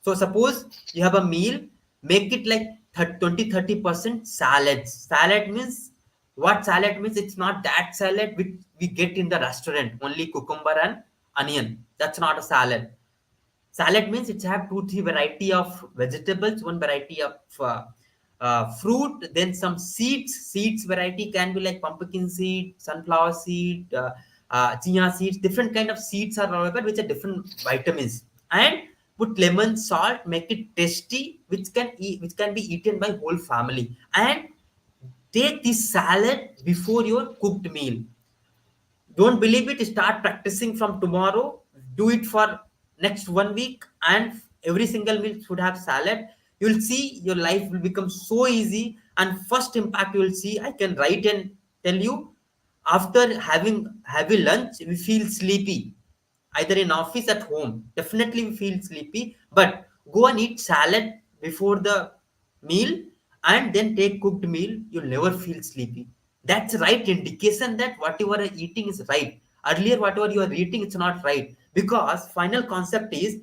So suppose you have a meal, make it like 20-30% salads. Salad means what? Salad means it's not that salad which we get in the restaurant, only cucumber and onion. That's not a salad. Salad means it have 2-3 variety of vegetables, one variety of fruit, then some seeds. Seeds variety can be like pumpkin seed, sunflower seed, chia seeds. Different kind of seeds are available which are different vitamins. And put lemon, salt, make it tasty, which can be eaten by whole family. And take this salad before your cooked meal. Don't believe it, start practicing from tomorrow. Do it for next 1 week, and every single meal should have salad. You'll see your life will become so easy. And first impact you will see, I can write and tell you, after having heavy lunch, we feel sleepy. Either in office, at home, definitely we feel sleepy. But go and eat salad before the meal, and then take cooked meal, you'll never feel sleepy. That's right indication that what you are eating is right. Earlier, whatever you are eating, it's not right. Because final concept is,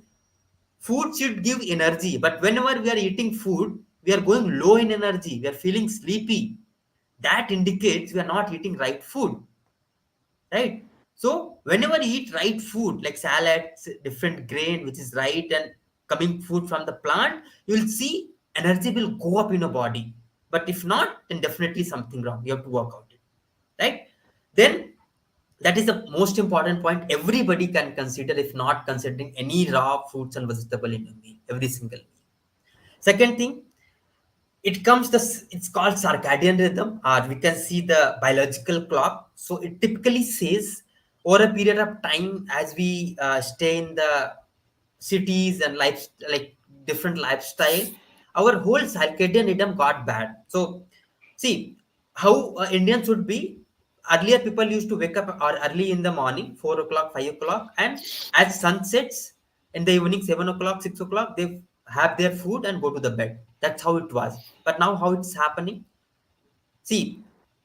food should give energy, but whenever we are eating food, we are going low in energy, we are feeling sleepy. That indicates we are not eating right food, right? So whenever you eat right food, like salads, different grain, which is right, and coming food from the plant, you will see energy will go up in your body. But if not, then definitely something wrong. You have to work out it, right? Then that is the most important point everybody can consider, if not considering any raw fruits and vegetable in a meal, every single meal. Second thing, it comes the, it's called circadian rhythm, or we can see the biological clock. So it typically says, over a period of time, as we stay in the cities and life, like different lifestyle, our whole circadian rhythm got bad. So see how Indians should be. Earlier people used to wake up or early in the morning, 4 o'clock, 5 o'clock, and as sun sets in the evening, 7 o'clock, 6 o'clock, they have their food and go to the bed. That's how it was. But now how it's happening? See,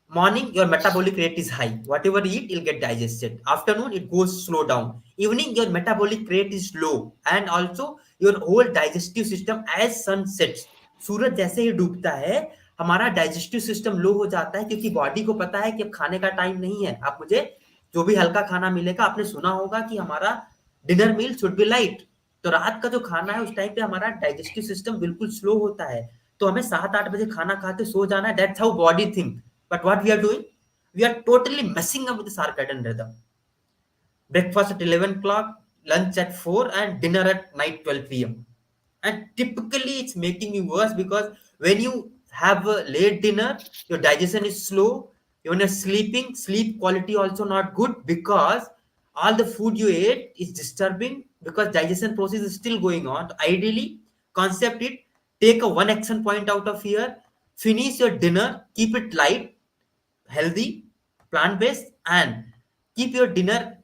morning your metabolic rate is high. Whatever you eat, it'll get digested. Afternoon, it goes slow down. Evening, your metabolic rate is low, and also your whole digestive system, as sun sets, सूरज जैसे ही डूबता है, हमारा digestive system लो हो जाता है, क्योंकि body को पता है कि अब खाने का टाइम नहीं है. आप मुझे जो भी हल्का खाना मिलेगा, आपने सुना होगा कि हमारा dinner meal should be light. तो रात का जो खाना है, उस टाइम पे हमारा डाइजेस्टिव सिस्टम बिल्कुल स्लो होता है. तो हमें 7-8 बजे खाना खाते सो जाना है. That's how body think. But what we are doing, we are totally messing up with the circadian rhythm. Breakfast at 11 o'clock, lunch at 4, and dinner at night 12 p.m. And typically it's making you worse, because when you have a late dinner, your digestion is slow. When you're sleeping, sleep quality also not good, because all the food you ate is disturbing, because digestion process is still going on. So ideally, concept it, take a one action point out of here, finish your dinner, keep it light, healthy, plant-based, and keep your dinner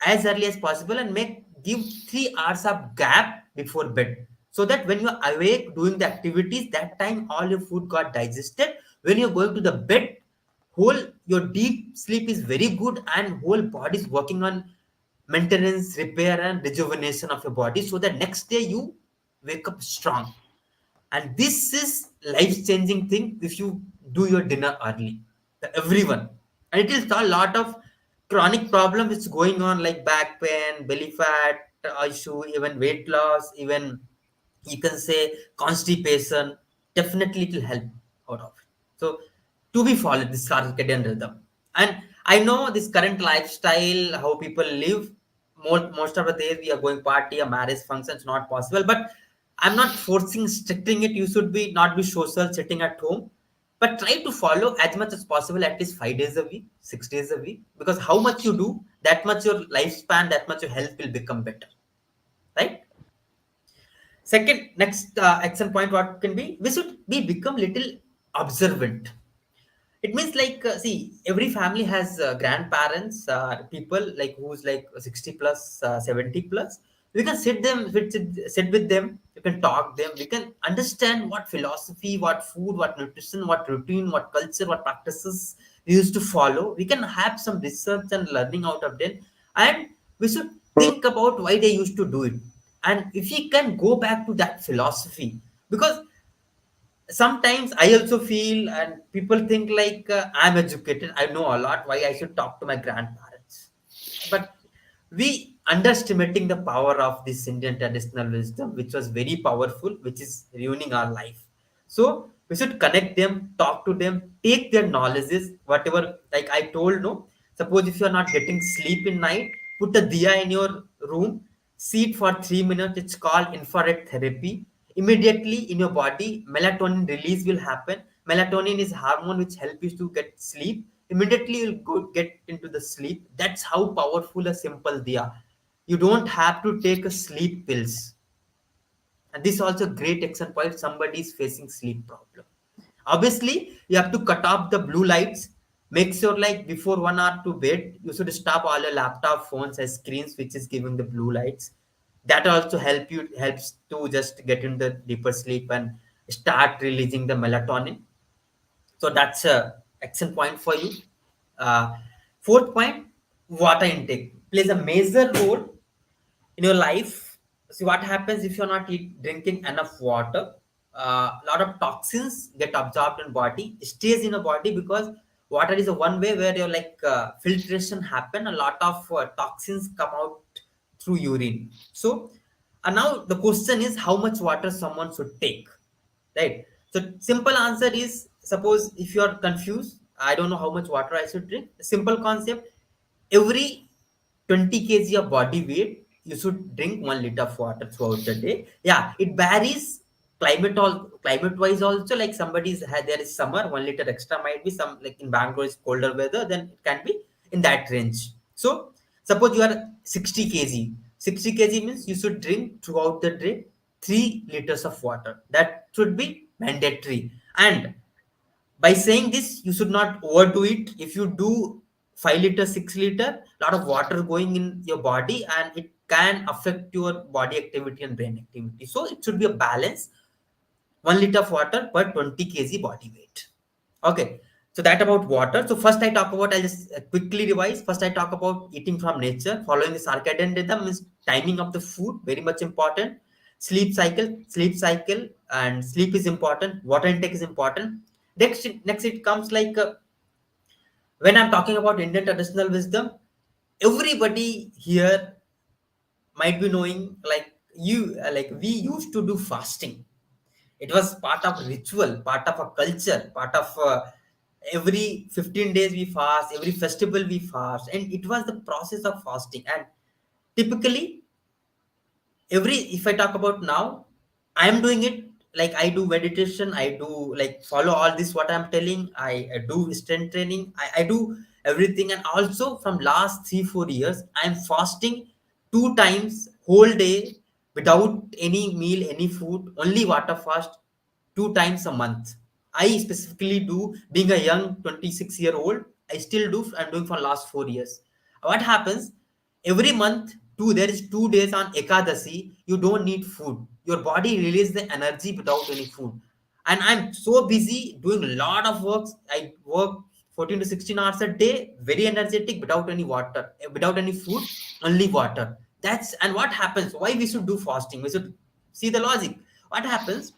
as early as possible, and give 3 hours of gap before bed, so that when you're awake doing the activities, that time all your food got digested. When you're going to the bed, whole your deep sleep is very good, and whole body is working on maintenance, repair, and rejuvenation of your body, so that next day you wake up strong. And this is life changing thing if you do your dinner early. Everyone. And it is a lot of chronic problem which is going on, like back pain, belly fat issue, even weight loss, even you can say constipation. Definitely it will help out of it. So to be followed, this circadian rhythm. And I know this current lifestyle, how people live, most of the days we are going party, a marriage functions not possible. But I'm not forcing, stricting it. You should be not be social, sitting at home, but try to follow as much as possible, at least 5 days a week, 6 days a week. Because how much you do, that much your lifespan, that much your health will become better, right? Second, next action point, what can be? We should be become little observant. It means like, see, every family has grandparents, people like who's like 60 plus, 70 plus. We can sit with them. You can talk them. We can understand what philosophy, what food, what nutrition, what routine, what culture, what practices we used to follow. We can have some research and learning out of them, and we should think about why they used to do it. And if we can go back to that philosophy, because sometimes I also feel, and people think like, I'm educated, I know a lot, why I should talk to my grandparents. But we underestimating the power of this Indian traditional wisdom, which was very powerful, which is ruining our life. So we should connect them, talk to them, take their knowledges, whatever. Like I told, no, suppose if you are not getting sleep in night, put a diya in your room, see it for 3 minutes. It's called infrared therapy. Immediately in your body, melatonin release will happen. Melatonin is hormone which helps you to get sleep. Immediately you'll go get into the sleep. That's how powerful a simple diya. You don't have to take a sleep pills. And this is also a great action point. Somebody is facing sleep problem. Obviously, you have to cut off the blue lights. Make sure like before 1 hour to bed, you should stop all your laptop, phones, and screens which is giving the blue lights. That also helps to just get into the deeper sleep and start releasing the melatonin. So that's a action point for you. Uh, Fourth point, water intake plays a major role in your life. See what happens if you're not drinking enough water. A lot of toxins get absorbed in body, stays in the body, because water is a one way where your filtration happen. A lot of toxins come out through urine. So now the question is how much water someone should take, right? So simple answer is, suppose if you are confused, I don't know how much water I should drink. Simple concept: every 20 kg of body weight, you should drink 1 liter of water throughout the day. Yeah, it varies climate wise also. Like somebody's had, there is summer, 1 liter extra might be some, like in Bangalore is colder weather, then it can be in that range. So suppose you are 60 kg. 60 kg means you should drink throughout the day 3 liters of water. That should be mandatory. And by saying this, you should not overdo it. If you do 5 liter, 6 liter, lot of water going in your body, and it can affect your body activity and brain activity. So it should be a balance: 1 liter of water per 20 kg body weight. Okay. So that about water. So first I talk about, I'll just quickly revise. First I talk about eating from nature, following the circadian rhythm, means timing of the food, very much important. Sleep cycle, and sleep is important. Water intake is important. Next it comes like when I'm talking about Indian traditional wisdom, everybody here might be knowing, like you, like we used to do fasting. It was part of ritual, part of a culture, part of every 15 days we fast, every festival we fast, and it was the process of fasting. And typically, if I talk about now, I am doing it. Like I do meditation, I do like follow all this what I'm telling. I do strength training, I do everything. And also from last 3 4 years, I'm fasting 2 times whole day, without any meal, any food, only water fast, 2 times a month. I specifically do, being a young 26-year-old, I still do. I'm doing for last 4 years. What happens? Every month, there is 2 days on Ekadasi, you don't need food. Your body releases the energy without any food. And I'm so busy doing a lot of works. I work 14 to 16 hours a day, very energetic, without any water, without any food, only water. That's, and what happens? Why we should do fasting? We should see the logic. What happens?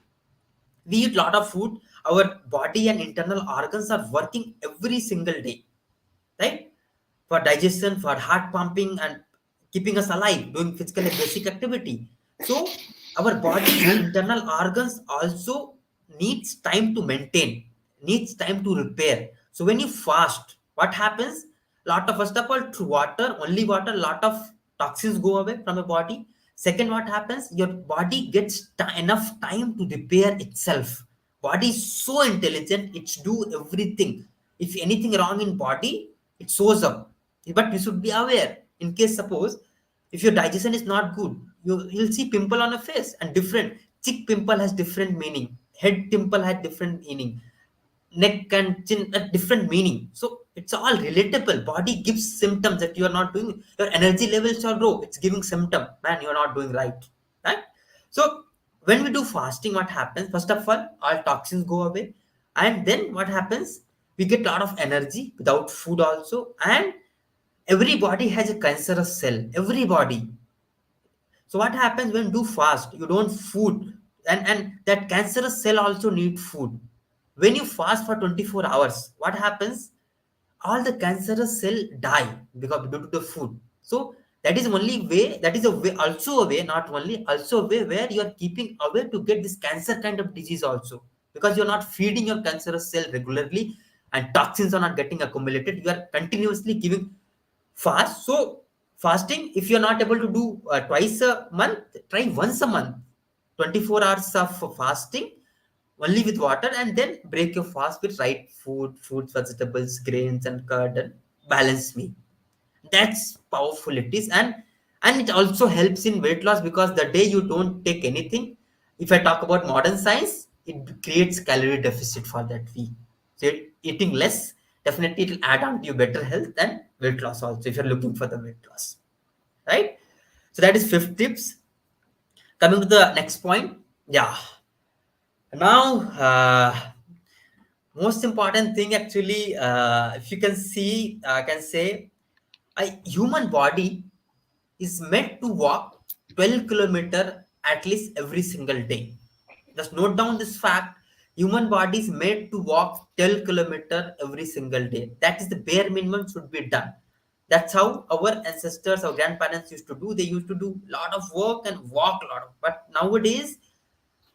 We eat lot of food, our body and internal organs are working every single day, right? For digestion, for heart pumping, and keeping us alive, doing physical and basic activity. So our body's internal organs also needs time to maintain, needs time to repair. So when you fast, what happens? Lot of, first of all, through water, only water, lot of toxins go away from your body. Second, what happens? Your body gets enough time to repair itself. Body is so intelligent, it's do everything. If anything wrong in body, it shows up. But you should be aware, in case suppose if your digestion is not good, you'll see pimple on a face, and different cheek pimple has different meaning, head pimple has different meaning, neck and chin a different meaning. So it's all relatable. Body gives symptoms that you are not doing. Your energy levels are low, it's giving symptom, man, you're not doing right. So when we do fasting, what happens? First of all toxins go away, and then what happens? We get a lot of energy without food also. And everybody has a cancerous cell, everybody. So what happens when you do fast? You don't food, and that cancerous cell also need food. When you fast for 24 hours, what happens? All the cancerous cell die because due to the food. So that is only way. That is a way, also a way, not only, also a way where you are keeping away to get this cancer kind of disease also, because you are not feeding your cancerous cell regularly, and toxins are not getting accumulated. You are continuously giving fast. So fasting, if you're not able to do twice a month, try once a month, 24 hours of fasting only with water, and then break your fast with right food, fruits, vegetables, grains, and curd, and balanced meal. That's powerful it is. And it also helps in weight loss, because the day you don't take anything, If I talk about modern science, it creates calorie deficit for that week. So eating less, definitely it will add on to your better health and weight loss also, if you're looking for the weight loss, right? So that is fifth tips. Coming to the next point, yeah. Now, most important thing actually, if you can see, I can say, a human body is meant to walk 12 kilometer at least every single day. Just note down this fact. Human body is made to walk 12 kilometer every single day. That is the bare minimum should be done. That's how our ancestors, our grandparents used to do. They used to do a lot of work and walk a lot of. But nowadays,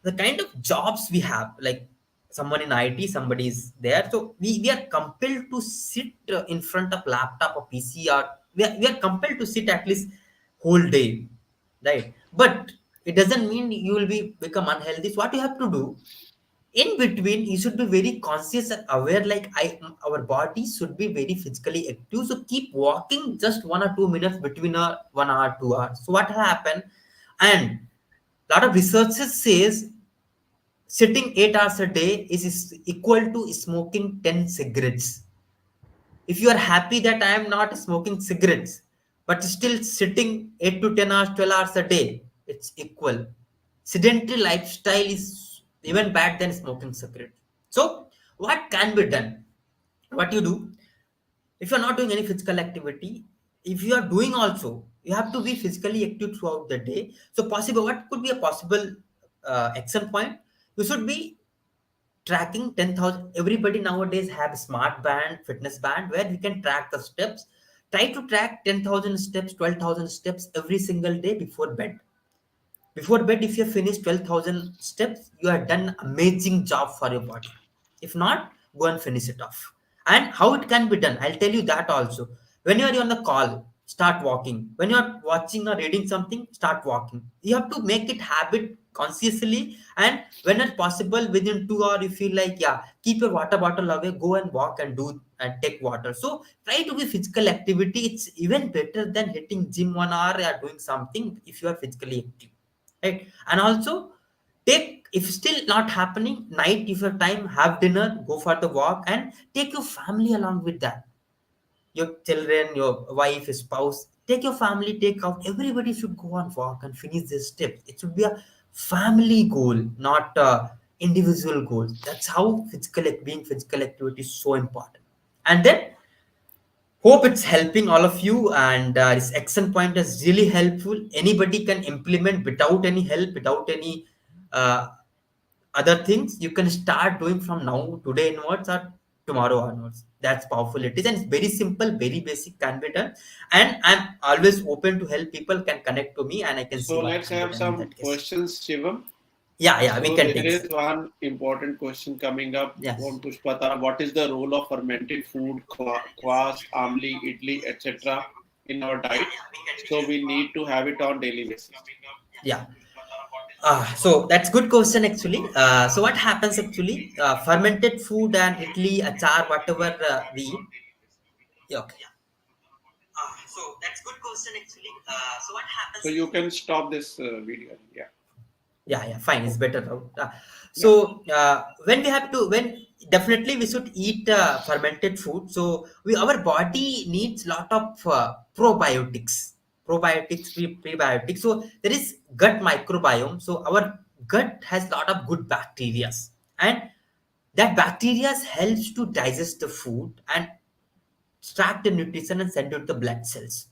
the kind of jobs we have, like someone in IT, somebody is there. So we are compelled to sit in front of laptop or PC, or we are compelled to sit at least whole day, right? But it doesn't mean you will be become unhealthy. So what you have to do in between, you should be very conscious and aware, like our body should be very physically active. So keep walking just 1 or 2 minutes between a 1 hour 2 hours. So what happened, and lot of researchers says sitting 8 hours a day is equal to smoking 10 cigarettes. If you are happy that I am not smoking cigarettes, but still sitting 8 to 10 hours, 12 hours a day, it's equal. Sedentary lifestyle is even bad than smoking cigarettes. So, what can be done? What you do, if you're not doing any physical activity, if you are doing also, you have to be physically active throughout the day. So, possible, what could be a possible action point? You should be tracking 10,000. Everybody nowadays have smart band, fitness band, where we can track the steps. Try to track 10,000 steps, 12,000 steps every single day before bed. Before bed, if you finish 12,000 steps, you have done amazing job for your body. If not, go and finish it off. And how it can be done, I'll tell you that also. When you are on the call, start walking. When you are watching or reading something, start walking. You have to make it habit consciously. And when it's possible, within 2 hours, you feel like, yeah, keep your water bottle away, go and walk and do and take water. So try to be physical activity. It's even better than hitting gym 1 hour or doing something if you are physically active, right? And also take, if still not happening, night if your time, have dinner, go for the walk, and take your family along with that. Your children, your wife, spouse, take your family, take out, everybody should go on walk and finish this steps. It should be a family goal, not a individual goal. That's how being physical activity is so important. And then hope it's helping all of you, and this action point is really helpful. Anybody can implement without any help, without any uh, other things. You can start doing from now, today onwards, or tomorrow onwards. That's powerful it is, and it's very simple, very basic, can be done. And I'm always open to help people, can connect to me, and I can see So what let's can be have done in some that case. questions, Shivam. Yeah, we So can there take. is one important question coming up Yes. from Pushpata. What is the role of fermented food, kvass, amli, idli, etc. in our diet? So we need to have it on daily basis. Yeah. So that's good question actually. So what happens actually? Fermented food and idli, achar, whatever we eat. Yeah, okay. So that's good question actually. So what So happens you actually? can stop this video. Yeah. Yeah, fine. It's better now. Yeah. So when we have to, when definitely we should eat fermented food. So our body needs lot of probiotics, prebiotics. So there is gut microbiome. So our gut has lot of good bacteria, and that bacteria helps to digest the food and extract the nutrition and send it to the blood cells.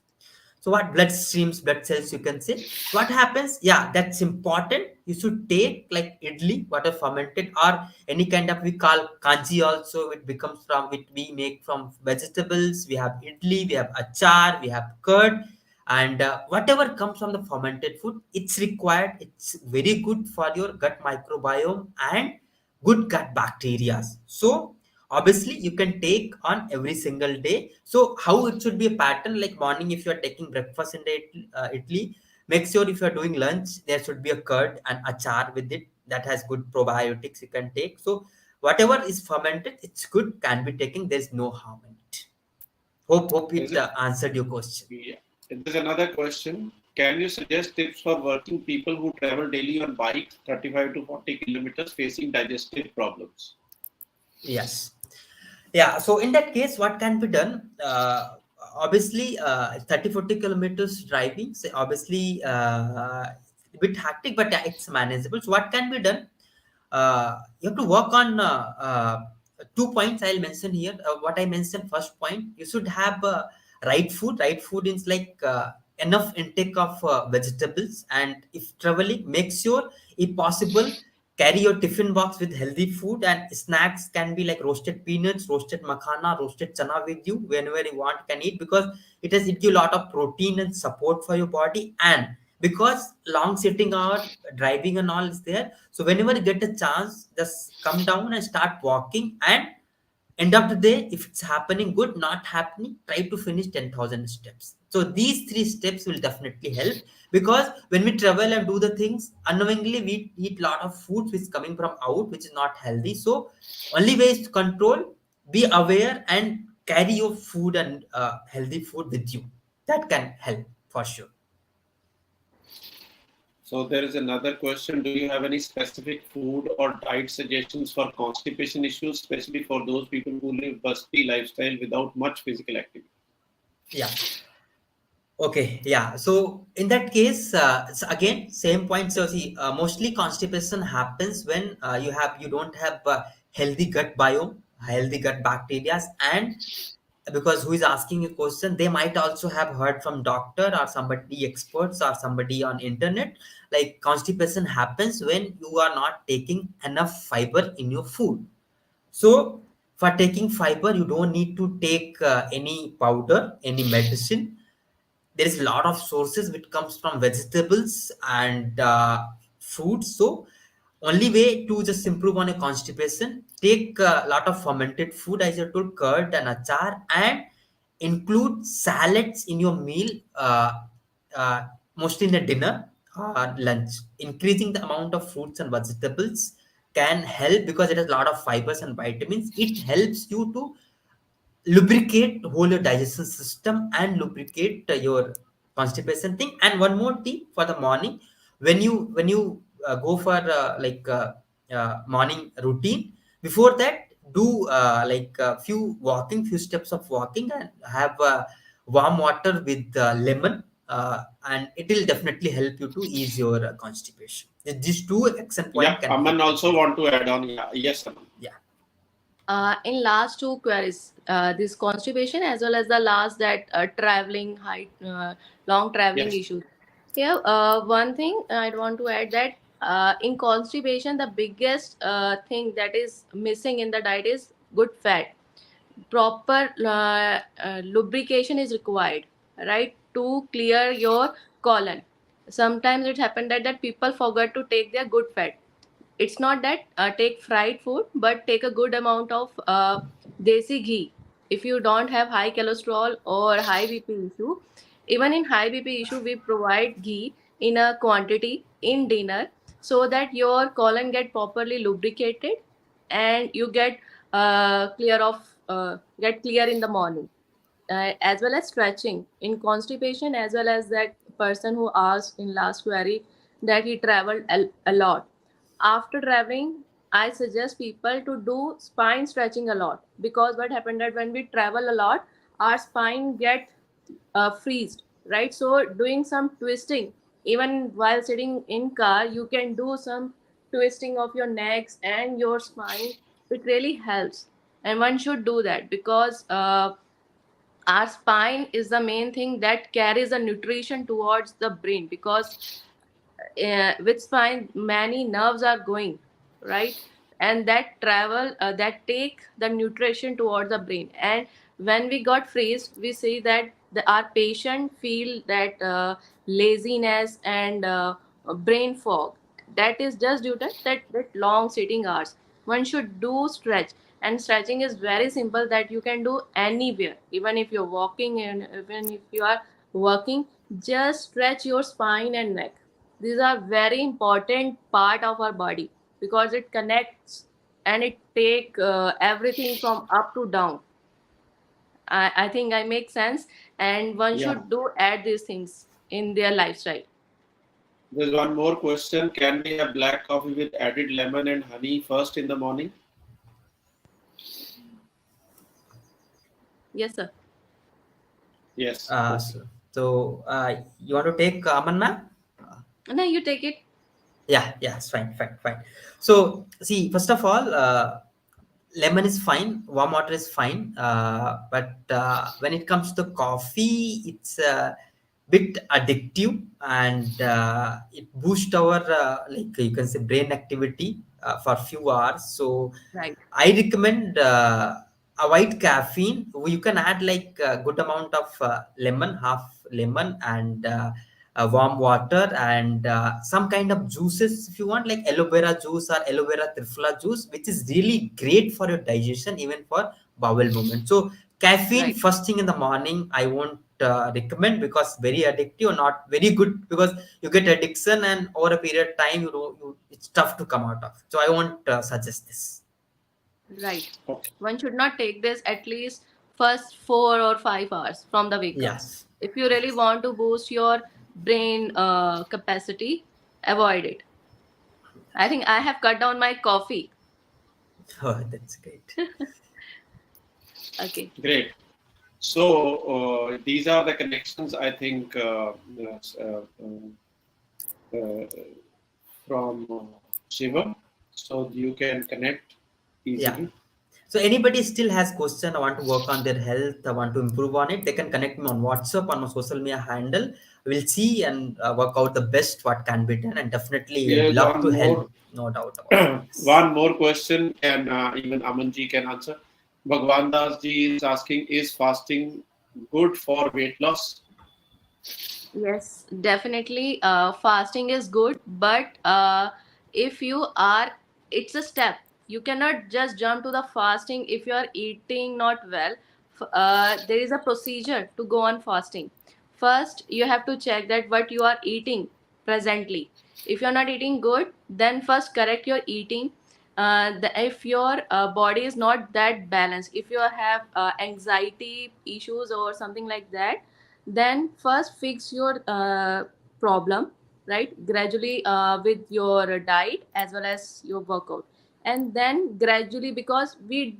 So what blood streams, blood cells, you can say. So what happens? Yeah, that's important. You should take like idli, what are fermented, or any kind of, we call kanji also. It becomes from, it we make from vegetables. We have idli, we have achar, we have curd, and whatever comes from the fermented food, it's required. It's very good for your gut microbiome and good gut bacteria. So obviously you can take on every single day. So how it should be a pattern, like morning if you are taking breakfast in the Italy, make sure if you are doing lunch there should be a curd and achar with it, that has good probiotics you can take. So whatever is fermented, it's good, can be taken, there's no harm in it. Hope Is it it? answered your question. Yeah. There's another question. Can you suggest tips for working people who travel daily on bikes 35 to 40 kilometers facing digestive problems? Yes. Yeah, so in that case, what can be done? Obviously, 30 40 kilometers driving, so obviously, a bit hectic, but it's manageable. So, what can be done? You have to work on 2 points I'll mention here. What I mentioned, first point, you should have right food. Right food is like enough intake of vegetables, and if traveling, make sure, if possible, carry your tiffin box with healthy food, and snacks can be like roasted peanuts, roasted makhana, roasted chana with you whenever you want can eat, because it gives a lot of protein and support for your body. And because long sitting hour driving and all is there, so whenever you get a chance, just come down and start walking. And end of the day, if it's happening good, not happening, try to finish 10,000 steps. So these three steps will definitely help, because when we travel and do the things unknowingly, we eat lot of foods which is coming from out, which is not healthy. So only way is to control, be aware, and carry your food and healthy food with you. That can help for sure. So there is another question. Do you have any specific food or diet suggestions for constipation issues, especially for those people who live busty lifestyle without much physical activity? Yeah. Okay, yeah. So in that case, so again, same point. So see, mostly constipation happens when you don't have healthy gut biome, healthy gut bacteria, and because who is asking a question, they might also have heard from doctor or somebody experts or somebody on internet. Like constipation happens when you are not taking enough fiber in your food. So for taking fiber, you don't need to take any powder, any medicine. There is a lot of sources which comes from vegetables and fruits. So only way to just improve on a constipation, take a lot of fermented food, as I told, curd and achar, and include salads in your meal, uh, mostly in the dinner or lunch. Increasing the amount of fruits and vegetables can help, because it has a lot of fibers and vitamins. It helps you to lubricate whole your digestion system and lubricate your constipation thing. And one more thing for the morning, when you go for morning routine, before that, do like a few steps of walking, and have warm water with lemon, and it will definitely help you to ease your constipation. These two action Yeah, point can help Aman you. also want to add on. Yeah, yes, Aman. Yeah. In last two queries, this constipation as well as the last that traveling height, long traveling Yes. issues. Here, one thing I'd want to add that in constipation, the biggest thing that is missing in the diet is good fat. Proper lubrication is required, right, to clear your colon. Sometimes it happened that people forget to take their good fat. It's not that take fried food, but take a good amount of desi ghee. If you don't have high cholesterol or high bp issue, even in high bp issue, we provide ghee in a quantity in dinner, so that your colon get properly lubricated and you get clear in the morning. As well as stretching in constipation, as well as that person who asked in last query that he traveled a lot. After traveling, I suggest people to do spine stretching a lot, because what happened that when we travel a lot, our spine get freezed, right? So doing some twisting, even while sitting in car, you can do some twisting of your necks and your spine. It really helps, and one should do that, because our spine is the main thing that carries the nutrition towards the brain, because with spine many nerves are going, right, and that travel that take the nutrition towards the brain. And when we got freezed, we see that our patient feel that laziness and brain fog. That is just due to that long sitting hours. One should do stretch, and stretching is very simple, that you can do anywhere, even if you're walking and even if you are working. Just stretch your spine and neck. These are very important part of our body, because it connects and it take everything from up to down. I think I make sense, and one Yeah. should do add these things. in their lifestyle. There's one more question. Can we have black coffee with added lemon and honey first in the morning? Yes, sir. Yes. Uh, Okay. so, so you want to take Aman, ma'am? No, you take it. Yeah, yeah, it's fine, fine, fine. So, see, first of all, lemon is fine, warm water is fine, but when it comes to coffee, it's a bit addictive, and it boosts our like you can say brain activity for a few hours. So, Right. I recommend avoid caffeine. You can add like a good amount of lemon, half lemon, and warm water, and some kind of juices if you want, like aloe vera juice or aloe vera trifla juice, which is really great for your digestion, even for bowel movement. So caffeine Right. first thing in the morning, I won't recommend, because very addictive, not very good, because you get addiction, and over a period of time, it's tough to come out of. So I won't suggest this. Right. Okay. One should not take this at least first 4 or 5 hours from the wake up. Yes. If you really want to boost your brain capacity, avoid it. I think I have cut down my coffee. Oh, that's great. Okay. Great. So these are the connections I think yes, uh, from Shivam. So you can connect Yeah. easily. So anybody still has question, I want to work on their health, I want to improve on it, they can connect me on WhatsApp, on my social media handle. We'll see and work out the best what can be done, and definitely I'd Here's love one to help. more No doubt about it. Yes. one more question. Can even Amanji can answer. Bhagwan Das ji is asking: is fasting good for weight loss? Yes, definitely. Fasting is good, but if you are, it's a step. You cannot just jump to the fasting if you are eating not well. There is a procedure to go on fasting. First, you have to check that what you are eating presently. If you are not eating good, then first correct your eating. If your body is not that balanced, if you have anxiety issues or something like that, then first fix your problem, right, gradually with your diet as well as your workout, and then gradually, because we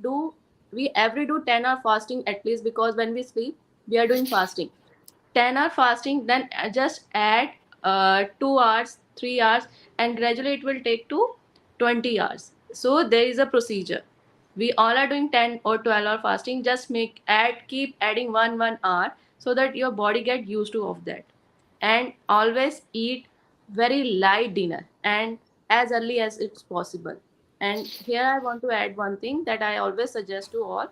every do 10-hour fasting at least, because when we sleep we are doing fasting 10-hour fasting, then just add 2 hours 3 hours, and gradually it will take to 20 hours. So there is a procedure. We all are doing 10 or 12-hour fasting, just make add keep adding 1 hour so that your body get used to of that. And always eat very light dinner and as early as it's possible. And here I want to add one thing that I always suggest to all: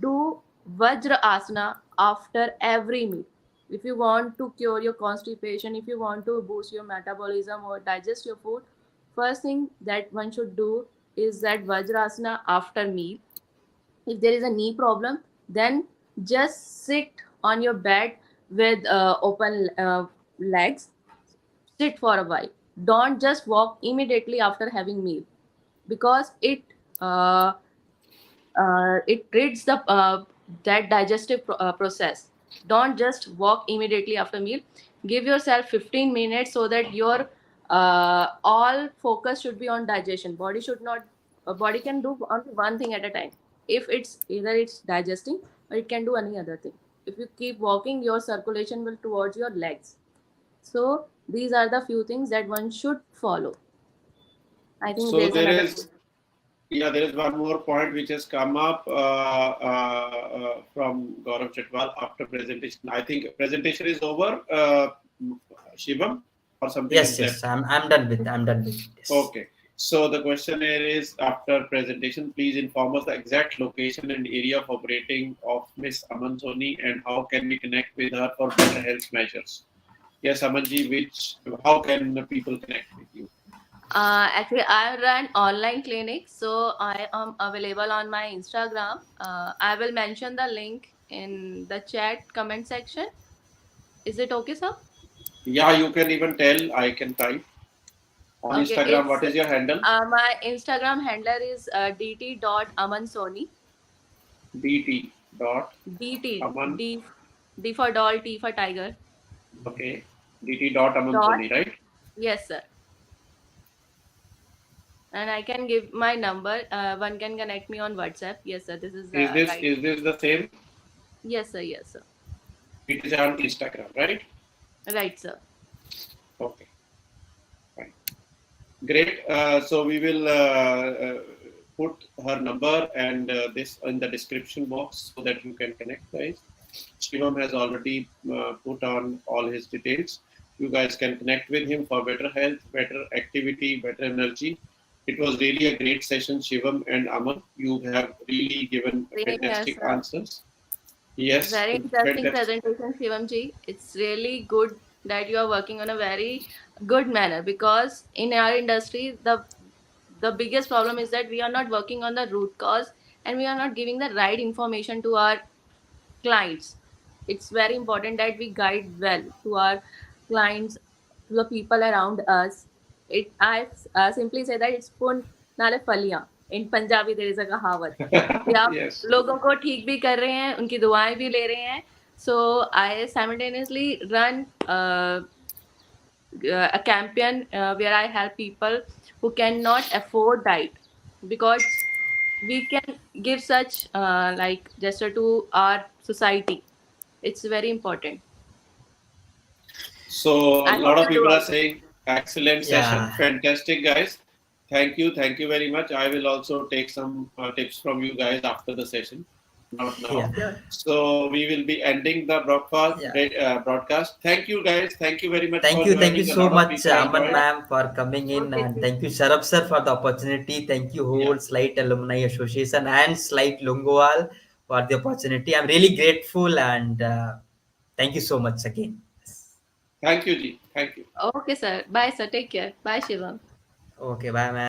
do vajra asana after every meal. If you want to cure your constipation, if you want to boost your metabolism or digest your food, first thing that one should do is that vajrasana after meal. If there is a knee problem, then just sit on your bed with open legs. Sit for a while. Don't just walk immediately after having meal, because uh, it treats the that digestive process. Don't just walk immediately after meal. Give yourself 15 minutes so that your all focus should be on digestion. Body should not body can do only one thing at a time. If it's either it's digesting or it can do any other thing. If you keep walking, your circulation will towards your legs. So these are the few things that one should follow. I think So there's there another is thing. yeah, there is one more point which has come up from Gaurav Chatwal after presentation. I think presentation is over, Shivam, or something Yes, is yes, left. I'm done with it. Yes. Okay. So the question here is: after presentation, please inform us the exact location and area of operating of Miss Aman Soni, and how can we connect with her for better health measures? Yes, Amanji, how can people connect with you? Actually, I run online clinic, so I am available on my Instagram. I will mention the link in the chat comment section. Is it okay, sir? Yeah, you can even tell. I can type on Okay, Instagram. it's What is your handle? my Instagram handler is dt.amansoni. dt dot dt Aman. d d for doll, t for tiger. Okay. DT dot Aman Dot. Soni, right? Yes, sir. And I can give my number. One can connect me on WhatsApp. Yes, sir. This is Is this right. is this the same? Yes, sir. Yes, sir. It is on Instagram, right? Right, sir. Okay, fine. Great. So we will put her number and this in the description box so that you can connect, guys. Shivam has already put on all his details. You guys can connect with him for better health, better activity, better energy. It was really a great session, Shivam and Aman. You have really given Same here, fantastic sir. answers. Yes, Very interesting fantastic. presentation, Shivam. It's really good that you are working on a very good manner, because in our industry, the biggest problem is that we are not working on the root cause, and we are not giving the right information to our clients. It's very important that we guide well to our clients, to the people around us. I simply say that it's pun nale faliyan. In Punjabi there is a kahavat कि आप Yes. लोगों को ठीक भी कर रहे हैं, उनकी दुआएं भी ले रहे हैं. So I simultaneously run a campaign where I help people who cannot afford diet, because we can give such like gesture to our society. It's very important. So a I hope lot of you do people are also. saying excellent session, Yeah, fantastic guys. Thank you very much. I will also take some tips from you guys after the session, not yeah, now. Sure. So we will be ending the broadcast. yeah. Broadcast. Thank you guys. Thank you very much for Thank you joining. A so lot of much, people Thank Aman enjoyed. you. ma'am, for coming in, Okay, and see. thank you, Sharaf sir, for the opportunity. Thank you, Yeah. whole Slight Alumni Association and Slight Longowal for the opportunity. I'm really grateful, and thank you so much again. Thank you, Ji. Thank you. Okay, sir. Bye, sir. Take care. Bye, Shivam. Okay, bye, ma'am.